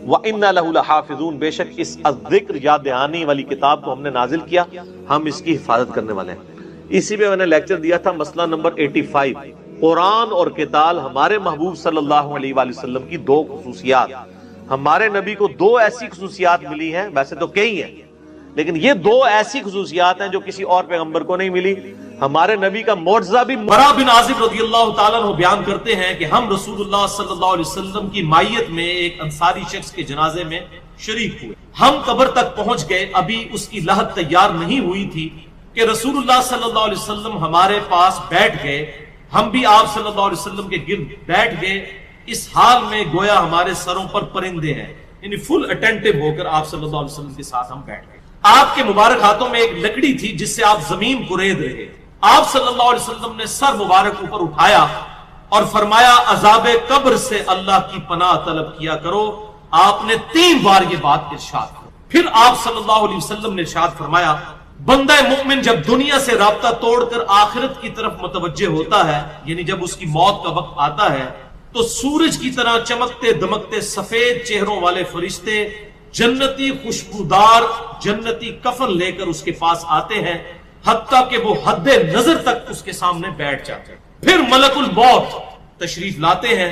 وانا له لحافظون، بے شک اس الذکر یاد دہانی والی کتاب کو ہم نے نازل کیا، ہم اس کی حفاظت کرنے والے ہیں. اسی پہ میں نے لیکچر دیا تھا، مسئلہ نمبر 85، قرآن اور قتال ہمارے محبوب صلی اللہ علیہ وآلہ وسلم کی 2 خصوصیات. ہمارے نبی کو 2 ایسی خصوصیات ملی ہیں، ویسے تو کئی ہیں، لیکن یہ 2 ایسی خصوصیات ہیں جو کسی اور پیغمبر کو نہیں ملی. ہمارے نبی کا معجزہ بھی برا بن عازب رضی اللہ تعالیٰ عنہ بیان کرتے ہیں کہ ہم رسول اللہ صلی اللہ علیہ وسلم کی مائیت میں ایک انصاری شخص کے جنازے میں شریک ہوئے. ہم قبر تک پہنچ گئے، ابھی اس کی لحد تیار نہیں ہوئی تھی کہ رسول اللہ صلی اللہ علیہ وسلم ہمارے پاس بیٹھ گئے. ہم بھی آپ صلی اللہ علیہ وسلم کے گرد بیٹھ گئے، اس حال میں گویا ہمارے سروں پر پرندے ہیں، یعنی فل اٹینٹو ہو کر آپ صلی اللہ علیہ وسلم کے ساتھ ہم بیٹھ گئے. آپ کے مبارک ہاتھوں میں ایک لکڑی تھی جس سے آپ زمین کو رید رہے. آپ صلی اللہ علیہ وسلم نے سر مبارک اوپر اٹھایا اور فرمایا عذاب قبر سے اللہ کی پناہ طلب کیا کرو. آپ نے 3 بار یہ بات ارشاد کی. پھر آپ صلی اللہ علیہ وسلم نے ارشاد فرمایا بندہ مومن جب دنیا سے رابطہ توڑ کر آخرت کی طرف متوجہ ہوتا ہے، یعنی جب اس کی موت کا وقت آتا ہے، تو سورج کی طرح چمکتے دمکتے سفید چہروں والے فرشتے جنتی خوشبودار جنتی کفن لے کر اس کے پاس آتے ہیں، حتیٰ کہ وہ حد نظر تک اس کے سامنے بیٹھ جاتے ہیں. پھر ملک الموت تشریف لاتے ہیں،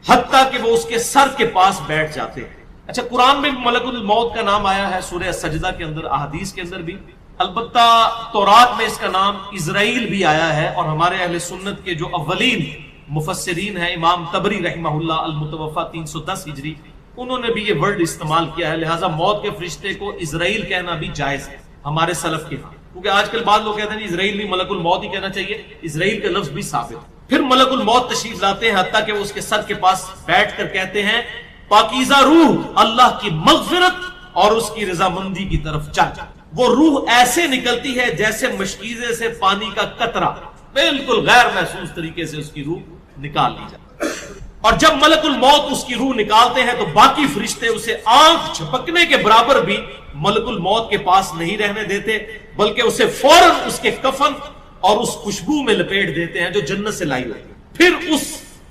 حتیٰ کہ وہ اس کے سر کے پاس بیٹھ جاتے ہیں. اچھا، قرآن میں ملک الموت کا نام آیا ہے، سورہ سجدہ کے اندر، احادیث کے اندر بھی. البتہ تورات میں اس کا نام اسرائیل بھی آیا ہے، اور ہمارے اہل سنت کے جو اولین مفسرین ہیں، امام طبری رحمہ اللہ المتوفى 310 ہجری، انہوں نے بھی یہ ورڈ استعمال کیا ہے. لہٰذا موت کے فرشتے کو اسرائیل کہنا بھی جائز ہے ہمارے سلف کے ہاں، کیونکہ آج کل بعض لوگ کہتے ہیں اسرائیل نہیں، ملک الموت ہی کہنا چاہیے. اسرائیل کا لفظ بھی ثابت ہے. پھر ملک الموت تشریف لاتے ہیں، حتیٰ کہ وہ اس کے سر کے پاس بیٹھ کر کہتے ہیں پاکیزہ روح اللہ کی مغفرت اور اس کی رضامندی کی طرف چل. وہ روح ایسے نکلتی ہے جیسے مشکیزے سے پانی کا قطرہ، بالکل غیر محسوس طریقے سے اس کی روح نکال لی جاتی. اور جب ملک الموت اس کی روح نکالتے ہیں تو باقی فرشتے اسے آنکھ جھپکنے کے برابر بھی ملک الموت کے پاس نہیں رہنے دیتے، بلکہ اسے فوراً اس کے کفن اور اس خوشبو میں لپیٹ دیتے ہیں جو جنت سے لائی ہوتی. پھر اس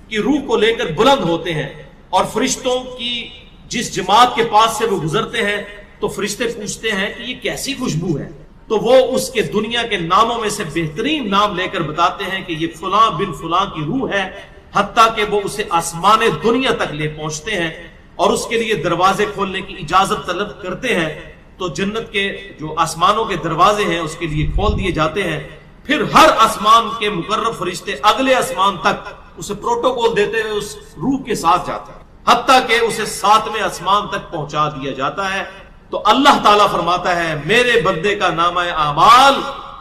کی روح کو لے کر بلند ہوتے ہیں، اور فرشتوں کی جس جماعت کے پاس سے وہ گزرتے ہیں تو فرشتے پوچھتے ہیں کہ یہ کیسی خوشبو ہے، تو وہ اس کے دنیا کے ناموں میں سے بہترین نام لے کر بتاتے ہیں کہ یہ فلاں بن فلاں کی روح ہے. حتیٰ کہ وہ اسے آسمان دنیا تک لے پہنچتے ہیں اور اس کے لیے دروازے کھولنے کی اجازت طلب کرتے ہیں، تو جنت کے جو آسمانوں کے دروازے ہیں اس کے لیے کھول دیے جاتے ہیں. پھر ہر آسمان کے مقرب فرشتے اگلے آسمان تک اسے پروٹوکول دیتے ہوئے اس روح کے ساتھ جاتے ہیں، حتیٰ کہ اسے 7ویں آسمان تک پہنچا دیا جاتا ہے. تو اللہ تعالیٰ فرماتا ہے میرے بندے کا نامہ اعمال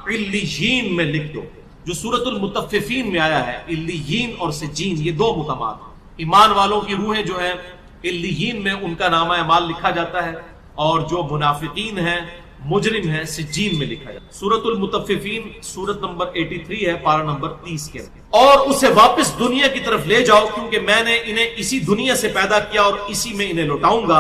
علیین میں لکھ دو، جو سورۃ المطففین میں آیا ہے۔ علیین اور سجین یہ دو مقامات، ایمان والوں کی روحیں جو ہیں علیین میں ان کا نامہ اعمال لکھا جاتا ہے، اور جو منافقین ہیں مجرم ہیں سجین میں لکھا جاتا ہے۔ سورۃ المطففین سورت نمبر 83 ہے، پارہ نمبر 30 کے اندر۔ اور اسے واپس دنیا کی طرف لے جاؤ، کیونکہ میں نے انہیں اسی دنیا سے پیدا کیا اور اسی میں انہیں لوٹاؤں گا،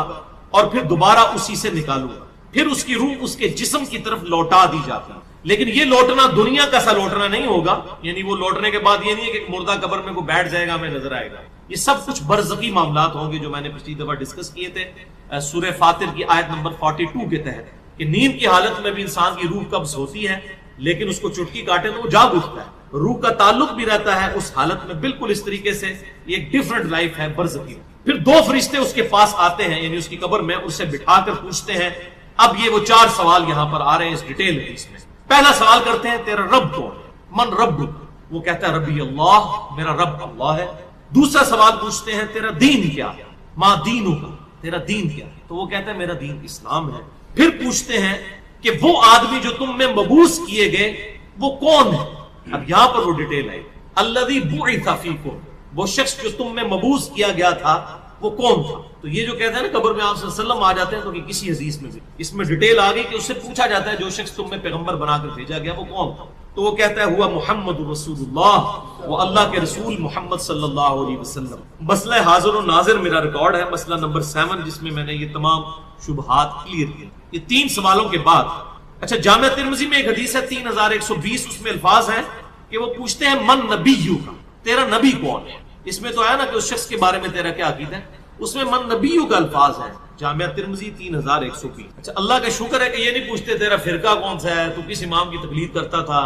اور پھر دوبارہ اسی سے نکالوں گا۔ پھر اس کی روح اس کے جسم کی طرف لوٹا دی جاتی ہے، لیکن یہ لوٹنا دنیا کا سا لوٹنا نہیں ہوگا، یعنی وہ لوٹنے کے بعد یہ نہیں ہے کہ مردہ قبر میں کوئی بیٹھ جائے گا ہمیں نظر آئے گا۔ یہ سب کچھ برزخی معاملات ہوں گے جو میں نے پچھلی دفعہ ڈسکس کیے تھے سورہ فاطر کی آیت نمبر 42 کے تحت، کہ نیند کی حالت میں بھی انسان کی روح قبض ہوتی ہے، لیکن اس کو چٹکی کاٹے تو وہ جاگ اٹھتا ہے، روح کا تعلق بھی رہتا ہے اس حالت میں بالکل اس طریقے سے۔ یہ ایک ڈیفرنٹ لائف ہے برزخی۔ پھر دو فرشتے اس کے پاس آتے ہیں، یعنی اس کی قبر میں، اسے بٹھا کر پوچھتے ہیں۔ اب یہ وہ 4 سوال یہاں پر آ رہے ہیں اس ڈیٹیل حدیث میں۔ پہلا سوال کرتے ہیں تیرا رب کون ہے؟ من رب؟ وہ کہتا ہے ربی اللہ، میرا رب اللہ ہے۔ دوسرا سوال پوچھتے ہیں تیرا دین کیا ہے؟ ما دینو کا، تیرا دین کیا ہے؟ تو وہ کہتا ہے میرا دین اسلام ہے۔ پھر پوچھتے ہیں کہ وہ آدمی جو تم میں مبعوث کیے گئے وہ کون ہے؟ اب یہاں پر وہ ڈیٹیل ہے، الذی بعث فیکم، وہ شخص جو تم میں مبعوث کیا گیا تھا وہ کون تھا؟ تو یہ جو کہتے ہیں نا قبر میں آپ صلی اللہ علیہ وسلم آ جاتے ہیں، تو کسی حدیث میں بھی اس میں ڈیٹیل آ گئی کہ اس سے پوچھا جاتا ہے جو شخص تم میں پیغمبر بنا کر بھیجا گیا وہ کون تھا؟ تو وہ کہتا ہے ہوا محمد رسول اللہ، وہ اللہ کے رسول محمد صلی اللہ علیہ وسلم۔ مسئلہ حاضر و ناظر میرا ریکارڈ ہے، مسئلہ نمبر 7، جس میں میں نے یہ تمام شبہات کلیئر کیے۔ یہ 3 سوالوں کے بعد اچھا جامعہ ترمذی میں ایک حدیث ہے 3120، اس میں الفاظ ہیں کہ وہ پوچھتے ہیں من نبیو کا، تیرا نبی کون ہے؟ اس میں تو آیا نا کہ اس شخص کے بارے میں تیرا کیا عقیدہ ہے، اس میں من نبیو کا الفاظ ہے، جامعہ ترمذی 3120۔ اچھا اللہ کا شکر ہے کہ یہ نہیں پوچھتے تیرا فرقہ کون سا ہے، تو کس امام کی تقلید کرتا تھا،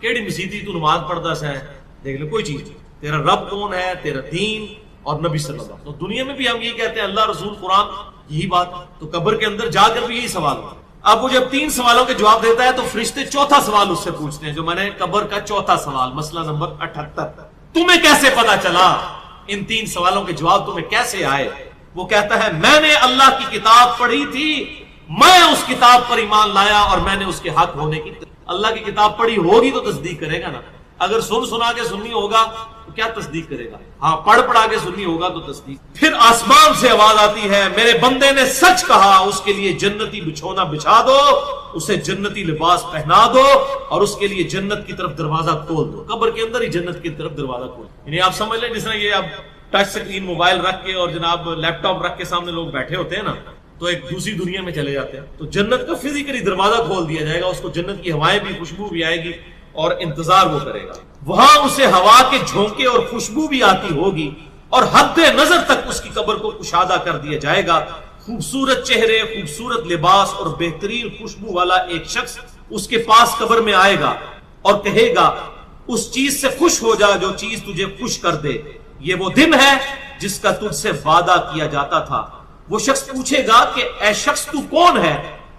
کیڑی مسیتی تو نماز پڑھتا سا ہے، دیکھ لو کوئی چیز نہیں۔ تیرا رب کون ہے، تیرا دین اور نبی صلی اللہ علیہ وسلم۔ تو دنیا میں بھی ہم یہ کہتے ہیں اللہ رسول قرآن، یہی بات، تو قبر کے اندر جا کر بھی یہی سوال ہوتا ہے۔ اب وہ جب 3 سوالوں کے جواب دیتا ہے تو فرشتے چوتھا سوال اس سے پوچھتے ہیں، جو میں نے قبر کا چوتھا سوال، مسئلہ نمبر 78، تمہیں کیسے پتا چلا، ان 3 سوالوں کے جواب تمہیں کیسے آئے؟ وہ کہتا ہے میں نے اللہ کی کتاب پڑھی تھی، میں اس کتاب پر ایمان لایا اور میں نے اس کے حق ہونے کی، اللہ کی کتاب پڑھی ہوگی تو تصدیق کرے گا نا، اگر سنا کے سننی ہوگا تو کیا تصدیق کرے گا؟ ہاں پڑھا کے سننی ہوگا تو تصدیق۔ پھر آسمان سے آواز آتی ہے میرے بندے نے سچ کہا، اس کے لیے جنتی بچھونا بچھا دو، اسے جنتی لباس پہنا دو، اور اس کے لیے جنت کی طرف دروازہ کھول دو۔ قبر کے اندر ہی جنت کی طرف دروازہ کھول، یعنی آپ سمجھ لیں جس طرح یہ اب ٹچ سکرین موبائل رکھ کے اور جناب لیپ ٹاپ رکھ کے سامنے لوگ بیٹھے ہوتے ہیں نا، تو ایک دوسری دنیا میں چلے جاتے ہیں، تو جنت کا فزیکلی دروازہ کھول دیا جائے گا، اس کو جنت کی ہوائیں بھی، خوشبو بھی آئے گی اور انتظار وہ کرے گا۔ وہاں اسے ہوا کے جھونکے اور خوشبو بھی آتی ہوگی، اور حد نظر تک اس کی قبر کو کشادہ کر دیا جائے گا۔ خوبصورت چہرے، خوبصورت لباس اور بہترین خوشبو والا ایک شخص اس کے پاس قبر میں آئے گا اور کہے گا اس چیز سے خوش ہو جا جو چیز تجھے خوش کر دے، یہ وہ دن ہے جس کا تجھ سے وعدہ کیا جاتا تھا۔ وہ شخص پوچھے گا کہ اے شخص تو کون ہے،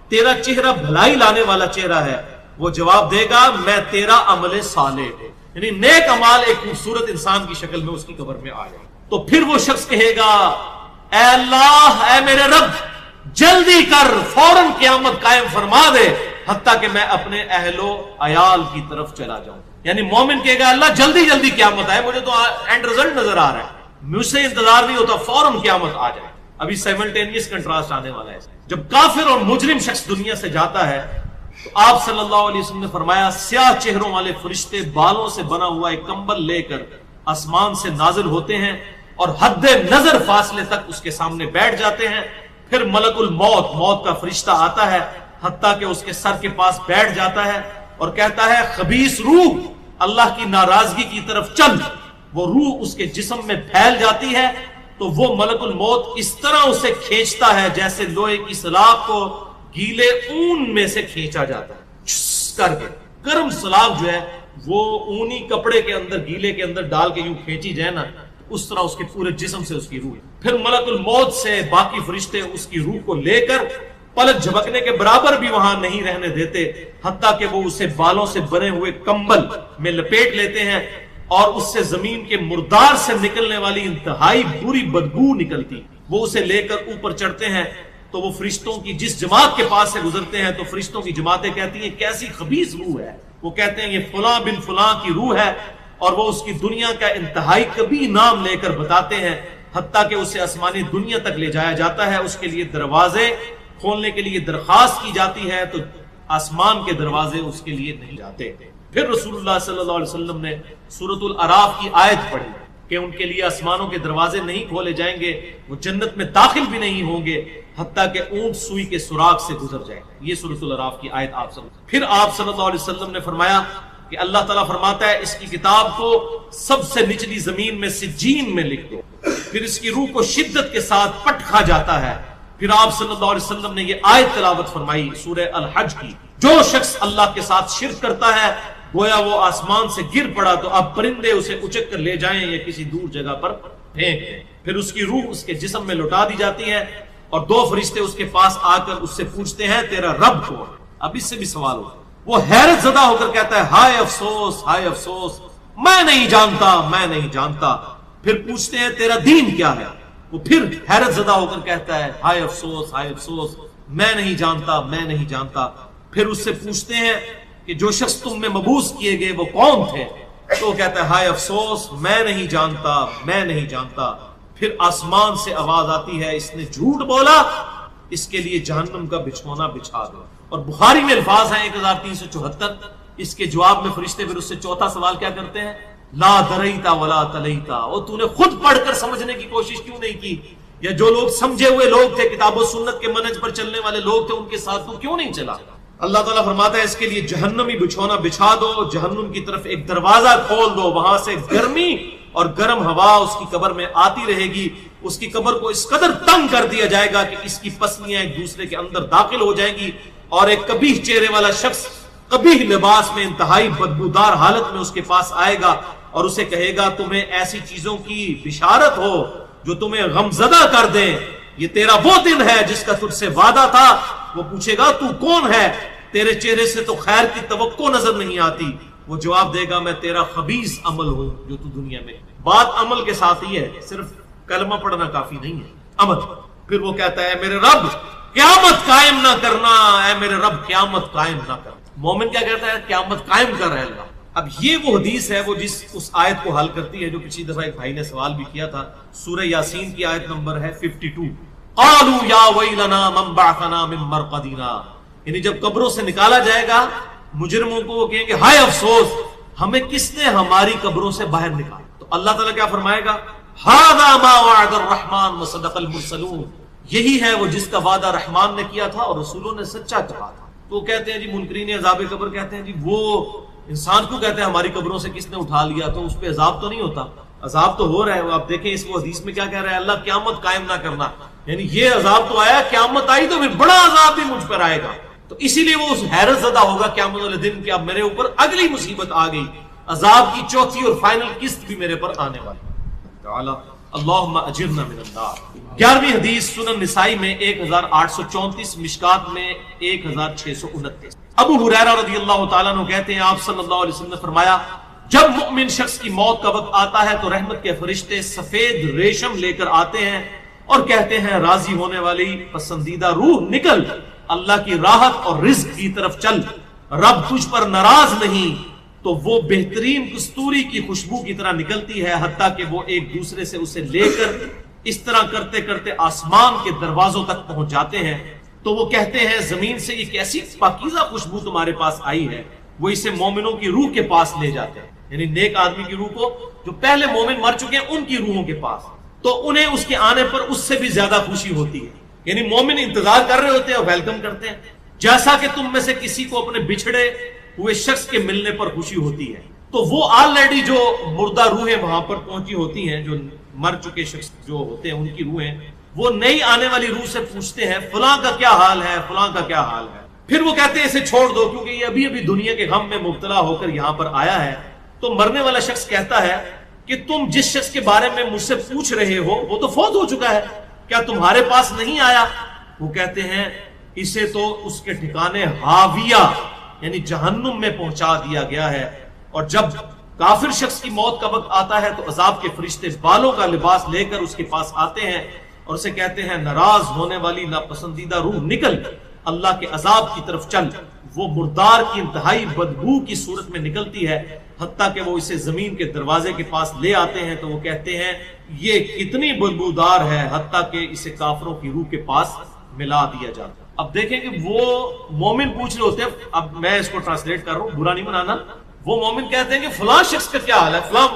تیرا چہرہ بھلائی لانے والا چہرہ ہے۔ وہ جواب دے گا میں تیرا عمل صالح ہوں، یعنی نیک اعمال ایک خوبصورت انسان کی شکل میں اس کی قبر میں آئے۔ تو پھر وہ شخص کہے گا اے اللہ، اے میرے رب، جلدی کر، فوراً قیامت قائم فرما دے، حتیٰ کہ میں اپنے اہل و عیال کی طرف چلا جاؤں۔ یعنی مومن کہے گا اللہ جلدی جلدی قیامت آئے، مجھے تو اینڈ رزلٹ نظر آ رہا ہے، مجھ سے انتظار نہیں ہوتا، فوراً قیامت آ جائے۔ ابھی سائملٹینیس کنٹراسٹ آنے والا ہے۔ جب کافر اور مجرم شخص دنیا سے جاتا ہے تو آپ صلی اللہ علیہ وسلم نے فرمایا سیاہ چہروں والے فرشتے بالوں سے بنا ہوا ایک کمبل لے کر آسمان سے نازل ہوتے ہیں اور حد نظر فاصلے تک اس کے سامنے بیٹھ جاتے ہیں۔ پھر ملک الموت، موت کا فرشتہ آتا ہے، حتیٰ کہ اس کے سر کے پاس بیٹھ جاتا ہے اور کہتا ہے خبیث روح، اللہ کی ناراضگی کی طرف چل۔ وہ روح اس کے جسم میں پھیل جاتی ہے تو وہ ملک الموت اس طرح اسے کھینچتا ہے جیسے لوہے کی سلاخ کو گیلے اون میں سے کھینچا جاتا ہے، چھس کر کے گرم سلاخ جو ہے وہ اونی کپڑے کے اندر، گیلے کے اندر ڈال کے یوں کھینچی جائے نا، اس طرح اس کے پورے جسم سے اس کی روح۔ پھر ملک الموت سے باقی فرشتے اس کی روح کو لے کر پلک جھپکنے کے برابر بھی وہاں نہیں رہنے دیتے، حتیٰ کہ وہ اسے بالوں سے بنے ہوئے کمبل میں لپیٹ لیتے ہیں اور اس سے زمین کے مردار سے نکلنے والی انتہائی بری بدبو نکلتی۔ وہ اسے لے کر اوپر چڑھتے ہیں تو وہ فرشتوں کی جس جماعت کے پاس سے گزرتے ہیں تو فرشتوں کی جماعتیں کہتی ہیں کیسی خبیث روح ہے. وہ کہتے ہیں یہ فلاں بن فلاں کی روح ہے، اور وہ اس کی دنیا کا انتہائی کبھی نام لے کر بتاتے ہیں، حتیٰ کہ اسے آسمانی دنیا تک لے جایا جاتا ہے. اس کے لیے دروازے کھولنے کے لیے درخواست کی جاتی ہے تو آسمان کے دروازے اس کے لیے نہیں جاتے. پھر رسول اللہ صلی اللہ علیہ وسلم نے سورۃ الاعراف کی آیت پڑھی کہ ان کے لیے آسمانوں کے دروازے نہیں کھولے جائیں گے، وہ جنت میں داخل بھی نہیں ہوں گے حتیٰ کہ اونٹ سوئی کے سوراخ سے گزر جائیں. یہ سورۃ الاعراف کی آیت آپ سمجھ. پھر آپ صلی اللہ علیہ وسلم نے فرمایا کہ اللہ تعالیٰ فرماتا ہے اس کی کتاب کو سب سے نچلی زمین میں سجین میں لکھ دو، پھر اس کی روح کو شدت کے ساتھ پٹ کھا جاتا ہے. پھر آپ صلی اللہ علیہ وسلم نے یہ آیت تلاوت فرمائی سورہ الحج کی، جو شخص اللہ کے ساتھ شرک کرتا ہے گویا وہ آسمان سے گر پڑا تو اب پرندے اسے اچک کر لے جائیں یا کسی دور جگہ پر پھینک دیں. پھر اس کی روح اس کے جسم میں لوٹا دی جاتی ہے اور دو فرشتے اس کے پاس آ کر اس سے پوچھتے ہیں تیرا رب کون؟ اب اس سے بھی سوال ہو. وہ حیرت زدہ ہو کر کہتا ہے ہائے افسوس ہائے افسوس، میں نہیں جانتا میں نہیں جانتا. پھر پوچھتے ہیں تیرا دین کیا ہے؟ وہ پھر حیرت زدہ ہو کر کہتا ہے ہائے افسوس میں نہیں جانتا میں نہیں جانتا. پھر اس سے پوچھتے ہیں کہ جو شخص تم میں مبعوث کیے گئے وہ کون تھے؟ تو وہ کہتا ہے ہائے افسوس میں نہیں جانتا میں نہیں جانتا. پھر آسمان سے آواز آتی ہے اس نے جھوٹ بولا، اس کے لیے جہنم کا بچھونا بچھا دو. اور بخاری میں الفاظ ہیں 1374. اس کے جواب میں فرشتے پھر اس سے چوتھا سوال کیا کرتے ہیں؟ لا دریتا ولا تلیتا، اور تو نے خود پڑھ کر سمجھنے کی کوشش کیوں نہیں کی؟ یا جو لوگ سمجھے ہوئے لوگ تھے، کتاب و سنت کے منہج پر چلنے والے لوگ تھے، ان کے ساتھ تو کیوں نہیں چلا؟ اللہ تعالیٰ فرماتا ہے اس کے لیے جہنمی بچھونا بچھا دو، جہنم کی طرف ایک دروازہ کھول دو، وہاں سے گرمی اور گرم ہوا اس کی قبر میں آتی رہے گی. اس کی قبر کو اس قدر تنگ کر دیا جائے گا کہ اس کی پسلیاں ایک دوسرے کے اندر داخل ہو جائیں گی، اور ایک قبیح چہرے والا شخص قبیح لباس میں انتہائی بدبودار حالت میں اس کے پاس آئے گا اور اسے کہے گا تمہیں ایسی چیزوں کی بشارت ہو جو تمہیں غمزدہ کر دیں، یہ تیرا وہ دن ہے جس کا تجھ سے وعدہ تھا. وہ پوچھے گا تو کون ہے؟ تیرے چہرے سے تو خیر کی توقع نظر نہیں آتی. وہ جواب دے گا میں تیرا خبیث عمل ہوں جو تو دنیا میں. بات عمل کے ساتھ ہی ہے، صرف کلمہ پڑھنا کافی نہیں ہے، عمل. پھر وہ کہتا ہے میرے رب قیامت قائم نہ کرنا، اے میرے رب قیامت قائم نہ کرنا. مومن کیا کہتا ہے؟ قیامت قائم کر رہے اللہ. اب یہ وہ حدیث ہے وہ جس اس آیت کو حل کرتی ہے جو پچھلی دفعہ ایک بھائی نے سوال بھی کیا تھا. سورہ یاسین کی آیت نمبر ہے 52. قالوا یا ویلنا من بعثنا من مرقدنا، یعنی جب قبروں سے نکالا جائے گا مجرموں کو وہ کہیں گے ہائے افسوس ہمیں کس نے ہماری قبروں سے باہر نکالا. تو اللہ تعالیٰ کیا فرمائے گا؟ ھذا ما وعد الرحمن وصدق المرسلون، یہی ہے وہ جس کا وعدہ رحمان نے کیا تھا اور رسولوں نے سچا کہا تھا. تو کہتے ہیں جی منکرین عذاب قبر کہتے ہیں جی وہ انسان کو کہتے ہیں ہماری قبروں سے کس نے اٹھا لیا تو اس پہ عذاب تو نہیں ہوتا؟ عذاب تو ہو رہا ہے. آپ دیکھیں اس کو حدیث میں کیا کہہ رہا ہے اللہ قیامت قائم نہ کرنا، یعنی یہ عذاب تو آیا، قیامت آئی تو پھر بڑا عذاب بھی مجھ پر آئے گا. تو اسی لیے وہ اس حیرت زدہ ہوگا قیامت والے دن کہ اب میرے اوپر اگلی مصیبت آ گئی، عذاب کی چوتھی اور فائنل قسط بھی میرے پر آنے والی. تعالی اللہم اجرنا من النار. 11ویں حدیث سنن نسائی میں 1834، مشکات میں 1629. ابو ہریرہ رضی اللہ تعالیٰ عنہ کہتے ہیں آپ صلی اللہ علیہ وسلم نے فرمایا جب مؤمن شخص کی موت کا وقت آتا ہے تو رحمت کے فرشتے سفید ریشم لے کر آتے ہیں اور کہتے ہیں راضی ہونے والی پسندیدہ روح نکل، اللہ کی راحت اور رزق کی طرف چل، رب تجھ پر ناراض نہیں. تو وہ بہترین کستوری کی خوشبو کی طرح نکلتی ہے حتیٰ کہ وہ ایک دوسرے سے اسے لے کر اس طرح کرتے کرتے آسمان کے دروازوں تک پہنچ جاتے ہیں. تو وہ کہتے ہیں زمین سے یہ کیسی پاکیزہ خوشبو تمہارے پاس آئی ہے. وہ اسے مومنوں کی روح کے پاس لے جاتے ہیں، یعنی نیک آدمی کی روح کو، جو پہلے مومن مر چکے ہیں ان کی روحوں کے پاس. تو انہیں اس کے آنے پر اس سے بھی زیادہ خوشی ہوتی ہے، یعنی مومن انتظار کر رہے ہوتے ہیں اور ویلکم کرتے ہیں، جیسا کہ تم میں سے کسی کو اپنے بچھڑے ہوئے شخص کے ملنے پر خوشی ہوتی ہے. تو وہ آلریڈی جو مردہ روحیں وہاں پر پہنچی ہوتی ہیں، جو مر چکے شخص جو ہوتے ہیں ان کی روحیں، وہ نئی آنے والی روح سے پوچھتے ہیں فلاں کا کیا حال ہے، فلاں کا کیا حال ہے. پھر وہ کہتے ہیں اسے چھوڑ دو کیونکہ یہ ابھی ابھی دنیا کے غم میں مبتلا ہو کر یہاں پر آیا ہے. تو مرنے والا شخص کہتا ہے کہ تم جس شخص کے بارے میں مجھ سے پوچھ رہے ہو وہ تو فوت ہو چکا ہے، کیا تمہارے پاس نہیں آیا؟ وہ کہتے ہیں اسے تو اس کے ٹھکانے ہاویہ یعنی جہنم میں پہنچا دیا گیا ہے. اور جب کافر شخص کی موت کا وقت آتا ہے تو عذاب کے فرشتے بالوں کا لباس لے کر اس کے پاس آتے ہیں اور اسے کہتے ہیں ناراض ہونے والی ناپسندیدہ روح نکل، اللہ کے عذاب کی طرف چل۔ وہ مردار کی انتہائی بدبو کی صورت میں نکلتی ہے، حتیٰ کہ وہ اسے زمین کے دروازے کے پاس لے آتے ہیں تو وہ کہتے ہیں یہ کتنی بدبودار ہے، حتیٰ کہ اسے کافروں کی روح کے پاس ملا دیا جاتا ہے۔ اب دیکھیں کہ وہ مومن پوچھ رہے ہوتے ہیں، اب میں اس کو ٹرانسلیٹ کر رہا ہوں، برا نہیں منانا، وہ مومن کہتے ہیں کہ فلاں شخص کا کیا حال ہے، فلاں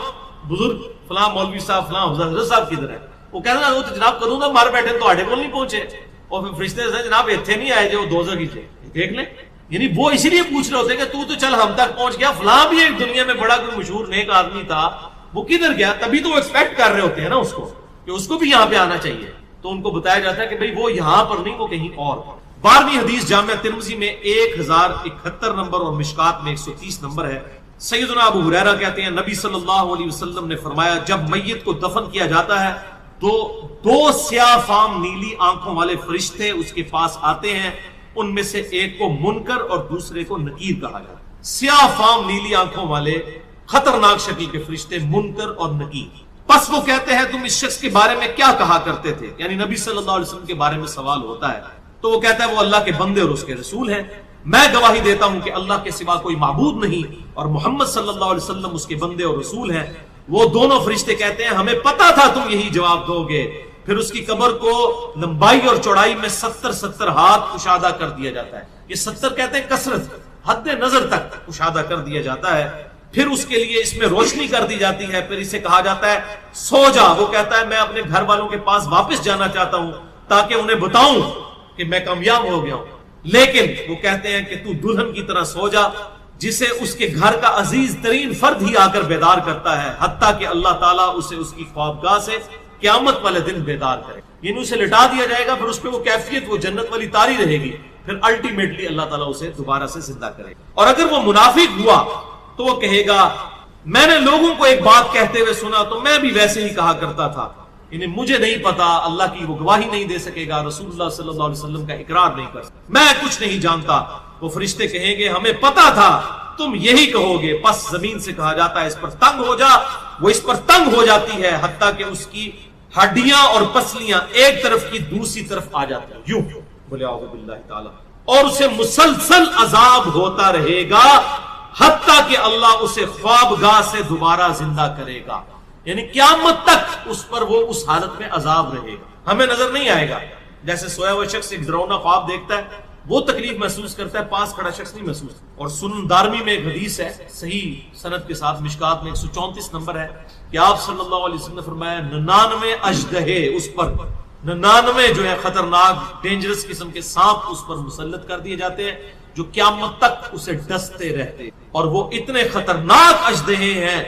بزرگ، فلاں مولوی صاحب، فلاں حضرت صاحب کدھر ہے؟ وہ کہتے ہیں وہ تو جناب کروں گا مار بیٹھے تو آڈے کو نہیں پہنچے، اور پھر فرشتے سے جناب اتنے نہیں آئے جو وہ دوزخ ہی تھے، دیکھ لیں۔ یعنی وہ اسی لیے پوچھ رہے ہوتے ہیں کہ تو چل ہم تک پہنچ گیا، فلاں بھی ایک دنیا میں بڑا کوئی مشہور نیک آدمی تھا، وہ کدھر گیا؟ تبھی تو وہ ایکسپیکٹ کر رہے ہوتے ہیں نا اس کو کہ اس کو بھی یہاں پہ آنا چاہیے، تو ان کو بتایا جاتا ہے کہ بھئی وہ یہاں پر نہیں، وہ کہیں اور۔ 12ویں حدیث جامعہ ترمذی میں 1071 نمبر اور مشکات میں 130 نمبر ہے۔ سیدنا ابو ہریرہ کہتے ہیں نبی صلی اللہ علیہ وسلم نے فرمایا جب میت کو دفن کیا جاتا ہے تو 2 سیاہ فام نیلی آنکھوں والے فرشتے اس کے پاس آتے ہیں، ان میں سے ایک کو منکر اور دوسرے کو نکیر کہا جاتا ہے۔ سیاہ فام نیلی آنکھوں والے خطرناک شکل کے فرشتے منکر اور نکیر۔ پس وہ کہتے ہیں تم اس شخص کے بارے میں کیا کہا کرتے تھے، یعنی نبی صلی اللہ علیہ وسلم کے بارے میں سوال ہوتا ہے تو وہ کہتا ہے وہ اللہ کے بندے اور اس کے رسول ہیں، میں گواہی دیتا ہوں کہ اللہ کے سوا کوئی معبود نہیں اور محمد صلی اللہ علیہ وسلم اس کے بندے اور رسول ہیں۔ وہ دونوں فرشتے کہتے ہیں ہمیں پتا تھا تم یہی جواب دو گے۔ پھر اس کی قبر کو لمبائی اور چوڑائی میں 70 ہاتھ کشادہ کر دیا جاتا ہے، یہ 70 کہتے ہیں کثرت، حد نظر تک کشادہ کر دیا جاتا ہے۔ پھر اس کے لیے اس میں روشنی کر دی جاتی ہے، پھر اسے کہا جاتا ہے سو جا۔ وہ کہتا ہے میں اپنے گھر والوں کے پاس واپس جانا چاہتا ہوں تاکہ انہیں بتاؤں کہ میں کامیاب ہو گیا ہوں، لیکن وہ کہتے ہیں کہ تو دلہن کی طرح سو جا جسے اس کے گھر کا عزیز ترین فرد ہی آ کر بیدار کرتا ہے، حتیٰ کہ اللہ تعالیٰ اسے اس کی خوابگاہ سے قیامت والے دن بیدار کرے، یعنی اسے لٹا دیا جائے گا، پھر اس پہ وہ کیفیت وہ جنت والی تاری رہے گی، پھر الٹیمیٹلی اللہ تعالیٰ اسے دوبارہ سے زندہ کرے گا۔ اور اگر وہ منافق ہوا تو وہ کہے گا میں نے لوگوں کو ایک بات کہتے ہوئے سنا تو میں بھی ویسے ہی کہا کرتا تھا، یعنی مجھے نہیں پتا، اللہ کی وہ گواہی نہیں دے سکے گا، رسول اللہ صلی اللہ علیہ وسلم کا اقرار نہیں کر سکتا، میں کچھ نہیں جانتا۔ وہ فرشتے کہیں گے ہمیں پتا تھا تم یہی کہو گے، پس زمین سے کہا جاتا ہے اس پر تنگ ہو جا، وہ اس پر تنگ ہو جاتی ہے حتیٰ کہ اس کی ہڈیاں اور پسلیاں ایک طرف کی دوسری طرف آ جاتی ہیں، یوں بولے اعوذ باللہ تعالی، اور اسے مسلسل عذاب ہوتا رہے گا حتیٰ کہ اللہ اسے خوابگاہ سے دوبارہ زندہ کرے گا، یعنی قیامت تک اس پر وہ اس حالت میں عذاب رہے گا، ہمیں نظر نہیں آئے گا۔ جیسے سویا ہوا شخص ایک ڈراؤنا خواب دیکھتا ہے وہ تکلیف محسوس کرتا ہے، پاس کھڑا شخص نہیں محسوس۔ اور سنن دارمی میں ایک حدیث ہے صحیح سند کے ساتھ، مشکات میں 134 نمبر ہے کہ آپ صلی اللہ علیہ وسلم نے فرمایا 99 اژدہے اس پر، 99 جو ہے خطرناک ڈینجرس قسم کے سانپ اس پر مسلط کر دیے جاتے ہیں جو قیامت تک اسے ڈستے رہتے، اور وہ اتنے خطرناک اژدہے ہیں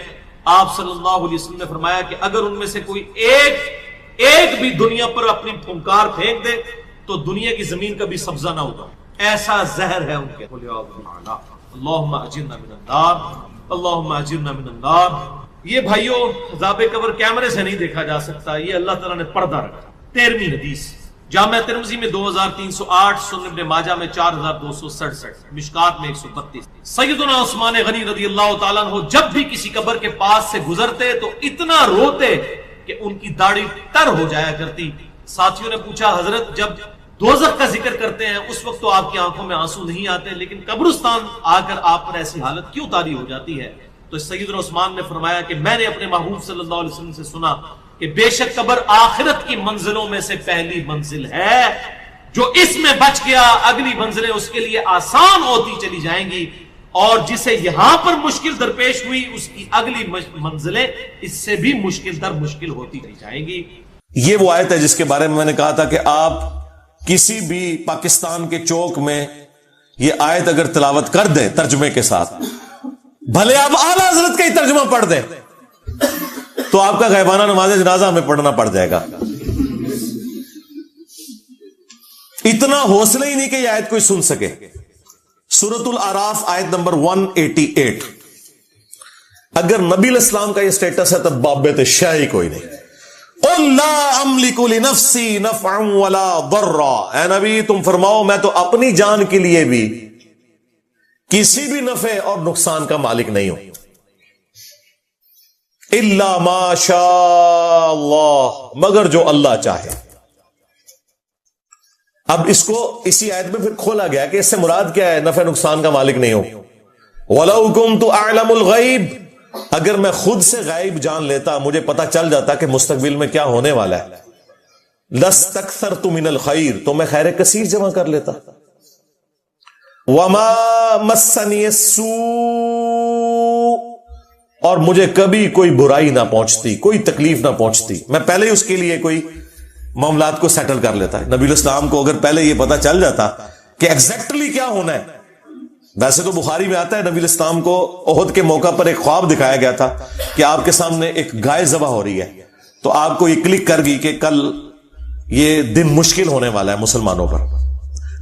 آپ صلی اللہ علیہ وسلم نے فرمایا کہ اگر ان میں سے کوئی ایک بھی دنیا پر اپنی پھنکار پھینک دے تو دنیا کی زمین کا بھی سبزہ نہ ہوگا، ایسا زہر ہے ان کے۔ اللہم اجرنا من النار، اللہم اجرنا من النار۔ یہ بھائیوں عذاب قبر کیمرے سے نہیں دیکھا جا سکتا، یہ اللہ تعالیٰ نے پردہ رکھا۔ 13ویں حدیث جامعہ ترمذی میں 2308، سنن ابن ماجہ میں 4267، مشکات میں 132۔ سیدنا عثمان غنی رضی اللہ تعالیٰ عنہ جب بھی کسی قبر کے پاس سے گزرتے تو اتنا روتے کہ ان کی داڑھی تر ہو جایا کرتی۔ ساتھیوں نے پوچھا حضرت جب دوزخ کا ذکر کرتے ہیں اس وقت تو آپ کی آنکھوں میں آنسو نہیں آتے، لیکن قبرستان آ کر آپ پر ایسی حالت کیوں طاری ہو جاتی ہے؟ تو سیدنا عثمان نے فرمایا کہ میں نے اپنے محبوب صلی اللہ علیہ وسلم سے سنا کہ بے شک قبر آخرت کی منزلوں میں سے پہلی منزل ہے، جو اس میں بچ گیا اگلی منزلیں اس کے لیے آسان ہوتی چلی جائیں گی، اور جسے یہاں پر مشکل درپیش ہوئی اس کی اگلی منزلیں اس سے بھی مشکل در مشکل ہوتی چلی جائیں گی۔ یہ وہ آیت ہے جس کے بارے میں نے کہا تھا کہ آپ کسی بھی پاکستان کے چوک میں یہ آیت اگر تلاوت کر دیں ترجمے کے ساتھ، بھلے آپ اعلیٰ حضرت کا ہی ترجمہ پڑھ دیں تو آپ کا غیبانہ نماز جنازہ ہمیں پڑھنا پڑ جائے گا۔ اتنا حوصلہ ہی نہیں کہ یہ آیت کوئی سن سکے۔ سورۃ الاعراف آیت نمبر 188، اگر نبی علیہ السلام کا یہ سٹیٹس ہے تو بابت شاہی کوئی نہیں۔ قل لا املک لنفسی نفعا ولا ضرا، اے نبی تم فرماؤ میں تو اپنی جان کے لیے بھی کسی بھی نفع اور نقصان کا مالک نہیں ہوں، الا ما شاء اللہ، مگر جو اللہ چاہے۔ اب اس کو اسی آیت میں پھر کھولا گیا کہ اس سے مراد کیا ہے؟ نفع نقصان کا مالک نہیں ہو. وَلَوْ كُنْتُ أَعْلَمُ الْغَيْبِ، اگر میں خود سے غائب جان لیتا، مجھے پتا چل جاتا کہ مستقبل میں کیا ہونے والا ہے، لَاسْتَكْثَرْتُ مِنَ الْخَيْرِ، تو میں خیر کثیر جمع کر لیتا. وَمَا مَسَّنِيَ السُّوءُ، اور مجھے کبھی کوئی برائی نہ پہنچتی، کوئی تکلیف نہ پہنچتی. میں پہلے ہی اس کے لیے کوئی معاملات کو سیٹل کر لیتا ہے. نبی الاسلام کو اگر پہلے یہ پتا چل جاتا کہ ایگزیکٹلی کیا ہونا ہے. ویسے تو بخاری میں آتا ہے نبی الاسلام کو احد کے موقع پر ایک خواب دکھایا گیا تھا کہ آپ کے سامنے ایک گائے ذبح ہو رہی ہے، تو آپ کو یہ کلک کر گئی کہ کل یہ دن مشکل ہونے والا ہے مسلمانوں پر.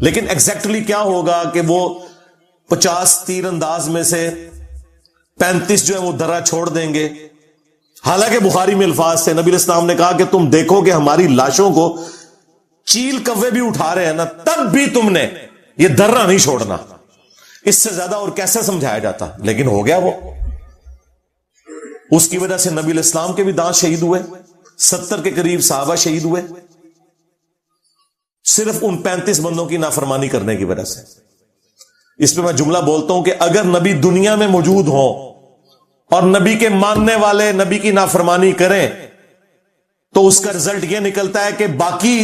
لیکن ایگزیکٹلی کیا ہوگا کہ وہ 50 تیر انداز میں سے 35 جو ہے وہ درہ چھوڑ دیں گے. حالانکہ بخاری میں الفاظ سے نبی الاسلام نے کہا کہ تم دیکھو کہ ہماری لاشوں کو چیل کوے بھی اٹھا رہے ہیں نا، تب بھی تم نے یہ درہ نہیں چھوڑنا. اس سے زیادہ اور کیسے سمجھایا جاتا؟ لیکن ہو گیا وہ. اس کی وجہ سے نبی الاسلام کے بھی دانت شہید ہوئے، 70 کے قریب صحابہ شہید ہوئے، صرف ان 35 بندوں کی نافرمانی کرنے کی وجہ سے. اس پہ میں جملہ بولتا ہوں کہ اگر نبی دنیا میں موجود ہوں اور نبی کے ماننے والے نبی کی نافرمانی کریں تو اس کا رزلٹ یہ نکلتا ہے کہ باقی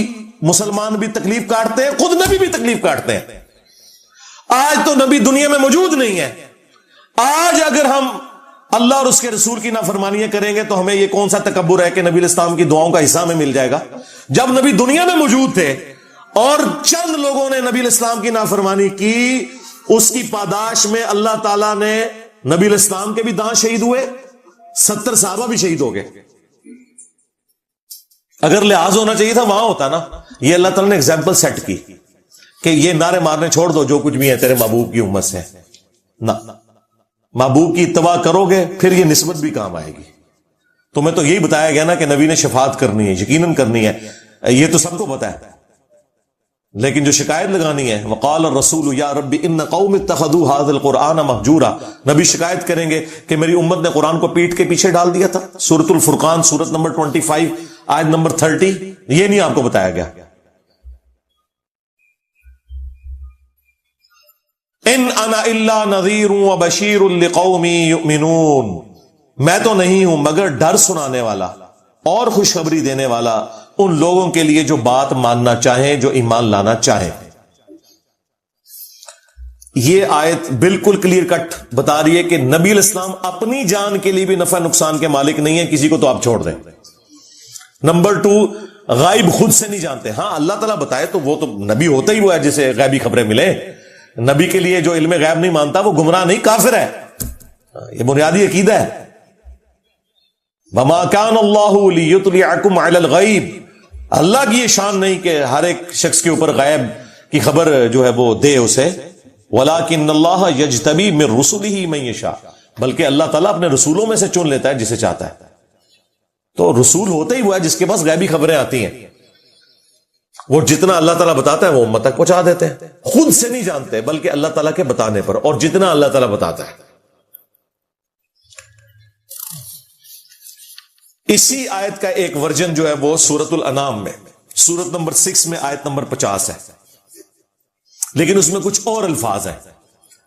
مسلمان بھی تکلیف کاٹتے ہیں، خود نبی بھی تکلیف کاٹتے ہیں. آج تو نبی دنیا میں موجود نہیں ہے. آج اگر ہم اللہ اور اس کے رسول کی نافرمانیاں کریں گے تو ہمیں یہ کون سا تکبر ہے کہ نبی الاسلام کی دعاؤں کا حصہ ہمیں مل جائے گا؟ جب نبی دنیا میں موجود تھے اور چند لوگوں نے نبی الاسلام کی نافرمانی کی، اس کی پاداش میں اللہ تعالیٰ نے نبی الاسلام کے بھی دانت شہید ہوئے، 70 صحابہ بھی شہید ہو گئے. اگر لحاظ ہونا چاہیے تھا وہاں ہوتا نا. یہ اللہ تعالیٰ نے ایگزامپل سیٹ کی کہ یہ نعرے مارنے چھوڑ دو، جو کچھ بھی ہے تیرے محبوب کی امت سے نہ. محبوب کی اتباع کرو گے پھر یہ نسبت بھی کام آئے گی. تمہیں تو یہی بتایا گیا نا کہ نبی نے شفاعت کرنی ہے، یقیناً کرنی ہے، یہ تو سب کو پتا ہے. لیکن جو شکایت لگانی ہے، وقال الرسول یا رب ان قوم اتخذوا هذا القرآن مہجورا، نبی شکایت کریں گے کہ میری امت نے قرآن کو پیٹ کے پیچھے ڈال دیا تھا. سورۃ الفرقان سورت نمبر 25 آیت نمبر 30. یہ نہیں آپ کو بتایا گیا. ان انا الا نذیر وبشیر لقوم یؤمنون، میں تو نہیں ہوں مگر ڈر سنانے والا اور خوشخبری دینے والا ان لوگوں کے لیے جو بات ماننا چاہیں، جو ایمان لانا چاہیں. یہ آیت بالکل کلیئر کٹ بتا رہی ہے کہ نبی الاسلام اپنی جان کے لیے بھی نفع نقصان کے مالک نہیں ہے، کسی کو تو آپ چھوڑ دیں. نمبر 2، غائب خود سے نہیں جانتے. ہاں اللہ تعالیٰ بتائے تو وہ تو نبی ہوتا ہی وہ ہے جسے غیبی خبریں ملے. نبی کے لیے جو علم غیب نہیں مانتا وہ گمراہ نہیں، کافر ہے. یہ بنیادی عقیدہ ہے. وَمَا كَانَ اللَّهُ لِيُطْلِعَكُمْ عَلَى الْغَيْبِ، اللہ کی یہ شان نہیں کہ ہر ایک شخص کے اوپر غیب کی خبر جو ہے وہ دے اسے. وَلَكِنَّ اللَّهَ يَجْتَبِي مِن رُسُلِهِ مَن يَشَاءُ، بلکہ اللہ تعالیٰ اپنے رسولوں میں سے چن لیتا ہے جسے چاہتا ہے. تو رسول ہوتا ہی وہ ہے جس کے پاس غیبی خبریں آتی ہیں. وہ جتنا اللہ تعالیٰ بتاتا ہے وہ امت تک پہنچا دیتے ہیں. خود سے نہیں جانتے بلکہ اللہ تعالیٰ کے بتانے پر، اور جتنا اللہ تعالیٰ بتاتا ہے. اسی آیت کا ایک ورژن جو ہے وہ سورۃ الانعام میں سورت نمبر 6 میں آیت نمبر 50 ہے، لیکن اس میں کچھ اور الفاظ ہیں.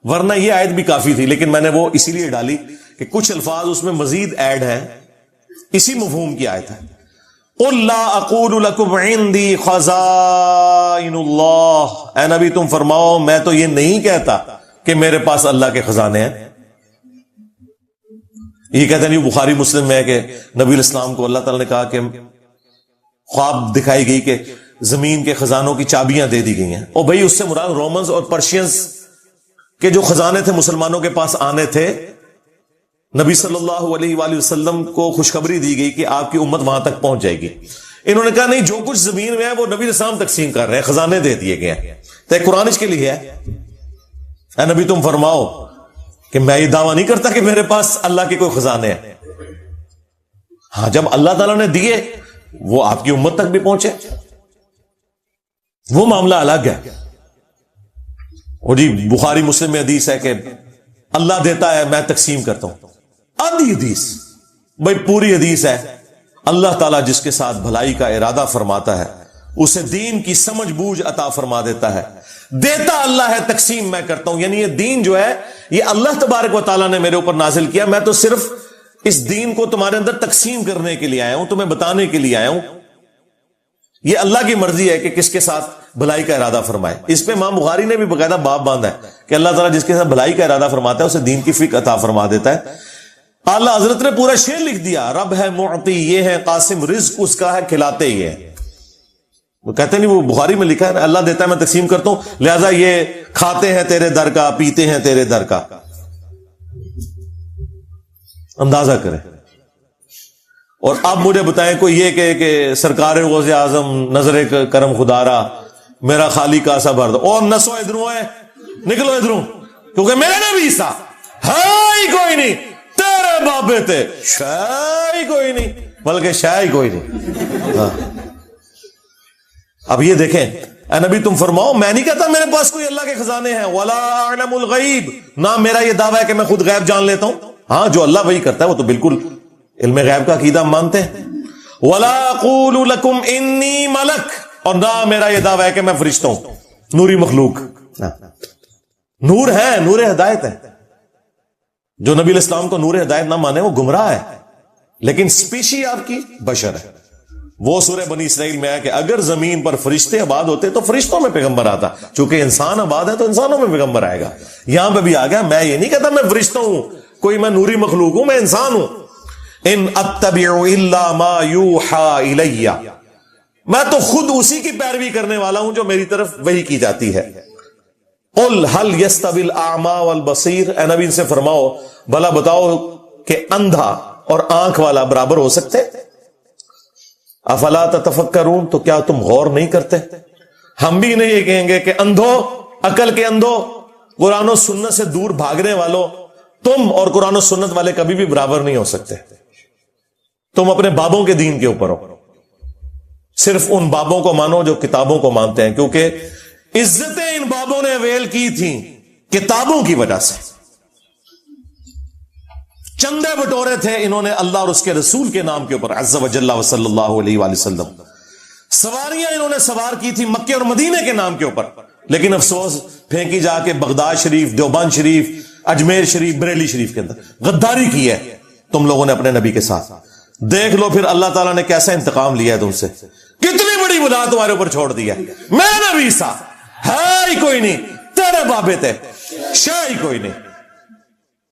ورنہ یہ آیت بھی کافی تھی، لیکن میں نے وہ اسی لیے ڈالی کہ کچھ الفاظ اس میں مزید ایڈ ہیں. اسی مفہوم کی آیت ہے. قُلْ لَا أَقُولُ لَكُمْ عِنْدِي خَزَائِنُ اللَّهِ، اے نبی تم فرماؤ میں تو یہ نہیں کہتا کہ میرے پاس اللہ کے خزانے ہیں. یہ کہتے ہیں بخاری مسلم میں ہے کہ نبی الاسلام کو اللہ تعالیٰ نے کہا کہ خواب دکھائی گئی کہ زمین کے خزانوں کی چابیاں دے دی گئی ہیں. اور بھائی اس سے مراد رومنز اور پرشینز کے جو خزانے تھے مسلمانوں کے پاس آنے تھے. نبی صلی اللہ علیہ وآلہ وسلم کو خوشخبری دی گئی کہ آپ کی امت وہاں تک پہنچ جائے گی. انہوں نے کہا نہیں، جو کچھ زمین میں ہے وہ نبی الاسلام تقسیم کر رہے ہیں، خزانے دے دیے گئے ہیں. تو قرآن اس کے لیے ہے. اے نبی تم فرماؤ کہ میں یہ دعویٰ نہیں کرتا کہ میرے پاس اللہ کے کوئی خزانے ہیں. ہاں جب اللہ تعالیٰ نے دیے وہ آپ کی امت تک بھی پہنچے، وہ معاملہ الگ ہے. اور جی بخاری مسلم میں حدیث ہے کہ اللہ دیتا ہے میں تقسیم کرتا ہوں. آدھی حدیث بھائی پوری حدیث ہے. اللہ تعالیٰ جس کے ساتھ بھلائی کا ارادہ فرماتا ہے اسے دین کی سمجھ بوجھ عطا فرما دیتا ہے. دیتا اللہ ہے، تقسیم میں کرتا ہوں. یعنی یہ دین جو ہے یہ اللہ تبارک و تعالیٰ نے میرے اوپر نازل کیا، میں تو صرف اس دین کو تمہارے اندر تقسیم کرنے کے لیے آیا ہوں، تمہیں بتانے کے لیے آیا ہوں. یہ اللہ کی مرضی ہے کہ کس کے ساتھ بھلائی کا ارادہ فرمائے. اس پہ امام بخاری نے بھی باقاعدہ باب باندھا ہے کہ اللہ تعالیٰ جس کے ساتھ بھلائی کا ارادہ فرماتا ہے اسے دین کی فقہ عطا فرما دیتا ہے. اعلیٰ حضرت نے پورا شعر لکھ دیا، رب ہے معطی یہ ہے قاسم، رزق اس کا ہے کھلاتے یہ ہے. وہ کہتے نہیں، وہ بخاری میں لکھا ہے اللہ دیتا ہے میں تقسیم کرتا ہوں، لہذا یہ کھاتے ہیں تیرے در کا، پیتے ہیں تیرے در کا. اندازہ کریں. اور اب مجھے بتائیں کوئی یہ کہ سرکار غوث اعظم نظر کرم خدارا میرا خالی کاسا بھر دو، اور نسو ادھروں ہے، نکلو ادھروں، کیونکہ میرے نبی سا ہی کوئی نہیں، تیرے بابے تھے شاہی کوئی نہیں، بلکہ شاہی کوئی نہیں. ہاں. اب یہ دیکھیں، اے نبی تم فرماؤ میں نہیں کہتا میرے پاس کوئی اللہ کے خزانے ہیں، ولا اعلم الغیب، نہ میرا یہ دعویٰ ہے کہ میں خود غیب جان لیتا ہوں. ہاں جو اللہ وہی کرتا ہے وہ تو بالکل علم غیب کا عقیدہ مانتے ہیں. ولا اقول لکم انی ملک، اور نہ میرا یہ دعویٰ ہے کہ میں فرشتہ ہوں، نوری مخلوق. نور ہے، نور ہدایت ہے. جو نبی علیہ السلام کو نور ہدایت نہ مانے وہ گمراہ ہے، لیکن سپیشی آپ کی بشر ہے. وہ سورہ بنی اسرائیل میں ہے کہ اگر زمین پر فرشتے آباد ہوتے تو فرشتوں میں پیغمبر آتا، چونکہ انسان آباد ہے تو انسانوں میں پیغمبر آئے گا. یہاں پہ بھی آ گیا، میں یہ نہیں کہتا میں فرشتہ ہوں، کوئی میں نوری مخلوق ہوں، میں انسان ہوں. ان اتبع الا ما یوحى الی، میں تو خود اسی کی پیروی کرنے والا ہوں جو میری طرف وحی کی جاتی ہے. قل هل يستوي الاعمى والبصير، اے نبی ان سے فرماؤ بھلا بتاؤ کہ اندھا اور آنکھ والا برابر ہو سکتے؟ افلا تتفکرون، تو کیا تم غور نہیں کرتے؟ ہم بھی نہیں یہ کہیں گے کہ اندھو، عقل کے اندھو، قرآن و سنت سے دور بھاگنے والوں، تم اور قرآن و سنت والے کبھی بھی برابر نہیں ہو سکتے. تم اپنے بابوں کے دین کے اوپر ہو، صرف ان بابوں کو مانو جو کتابوں کو مانتے ہیں، کیونکہ عزتیں ان بابوں نے اویل کی تھیں کتابوں کی وجہ سے. چندے بٹورے تھے انہوں نے اللہ اور اس کے رسول کے نام کے اوپر عز و جل و صلی اللہ علیہ وآلہ وسلم. سواریاں انہوں نے سوار کی تھی مکے اور مدینے کے نام کے اوپر، لیکن افسوس پھینکی جا کے بغداد شریف، دیوبند شریف، اجمیر شریف، بریلی شریف کے اندر غداری کی ہے تم لوگوں نے اپنے نبی کے ساتھ. دیکھ لو پھر اللہ تعالیٰ نے کیسا انتقام لیا ہے تم سے، کتنی بڑی بلا تمہارے اوپر چھوڑ دیا. میں نبی سا ہے ہی کوئی نہیں، تیرے بابے تھے شاہ ہی کوئی نہیں.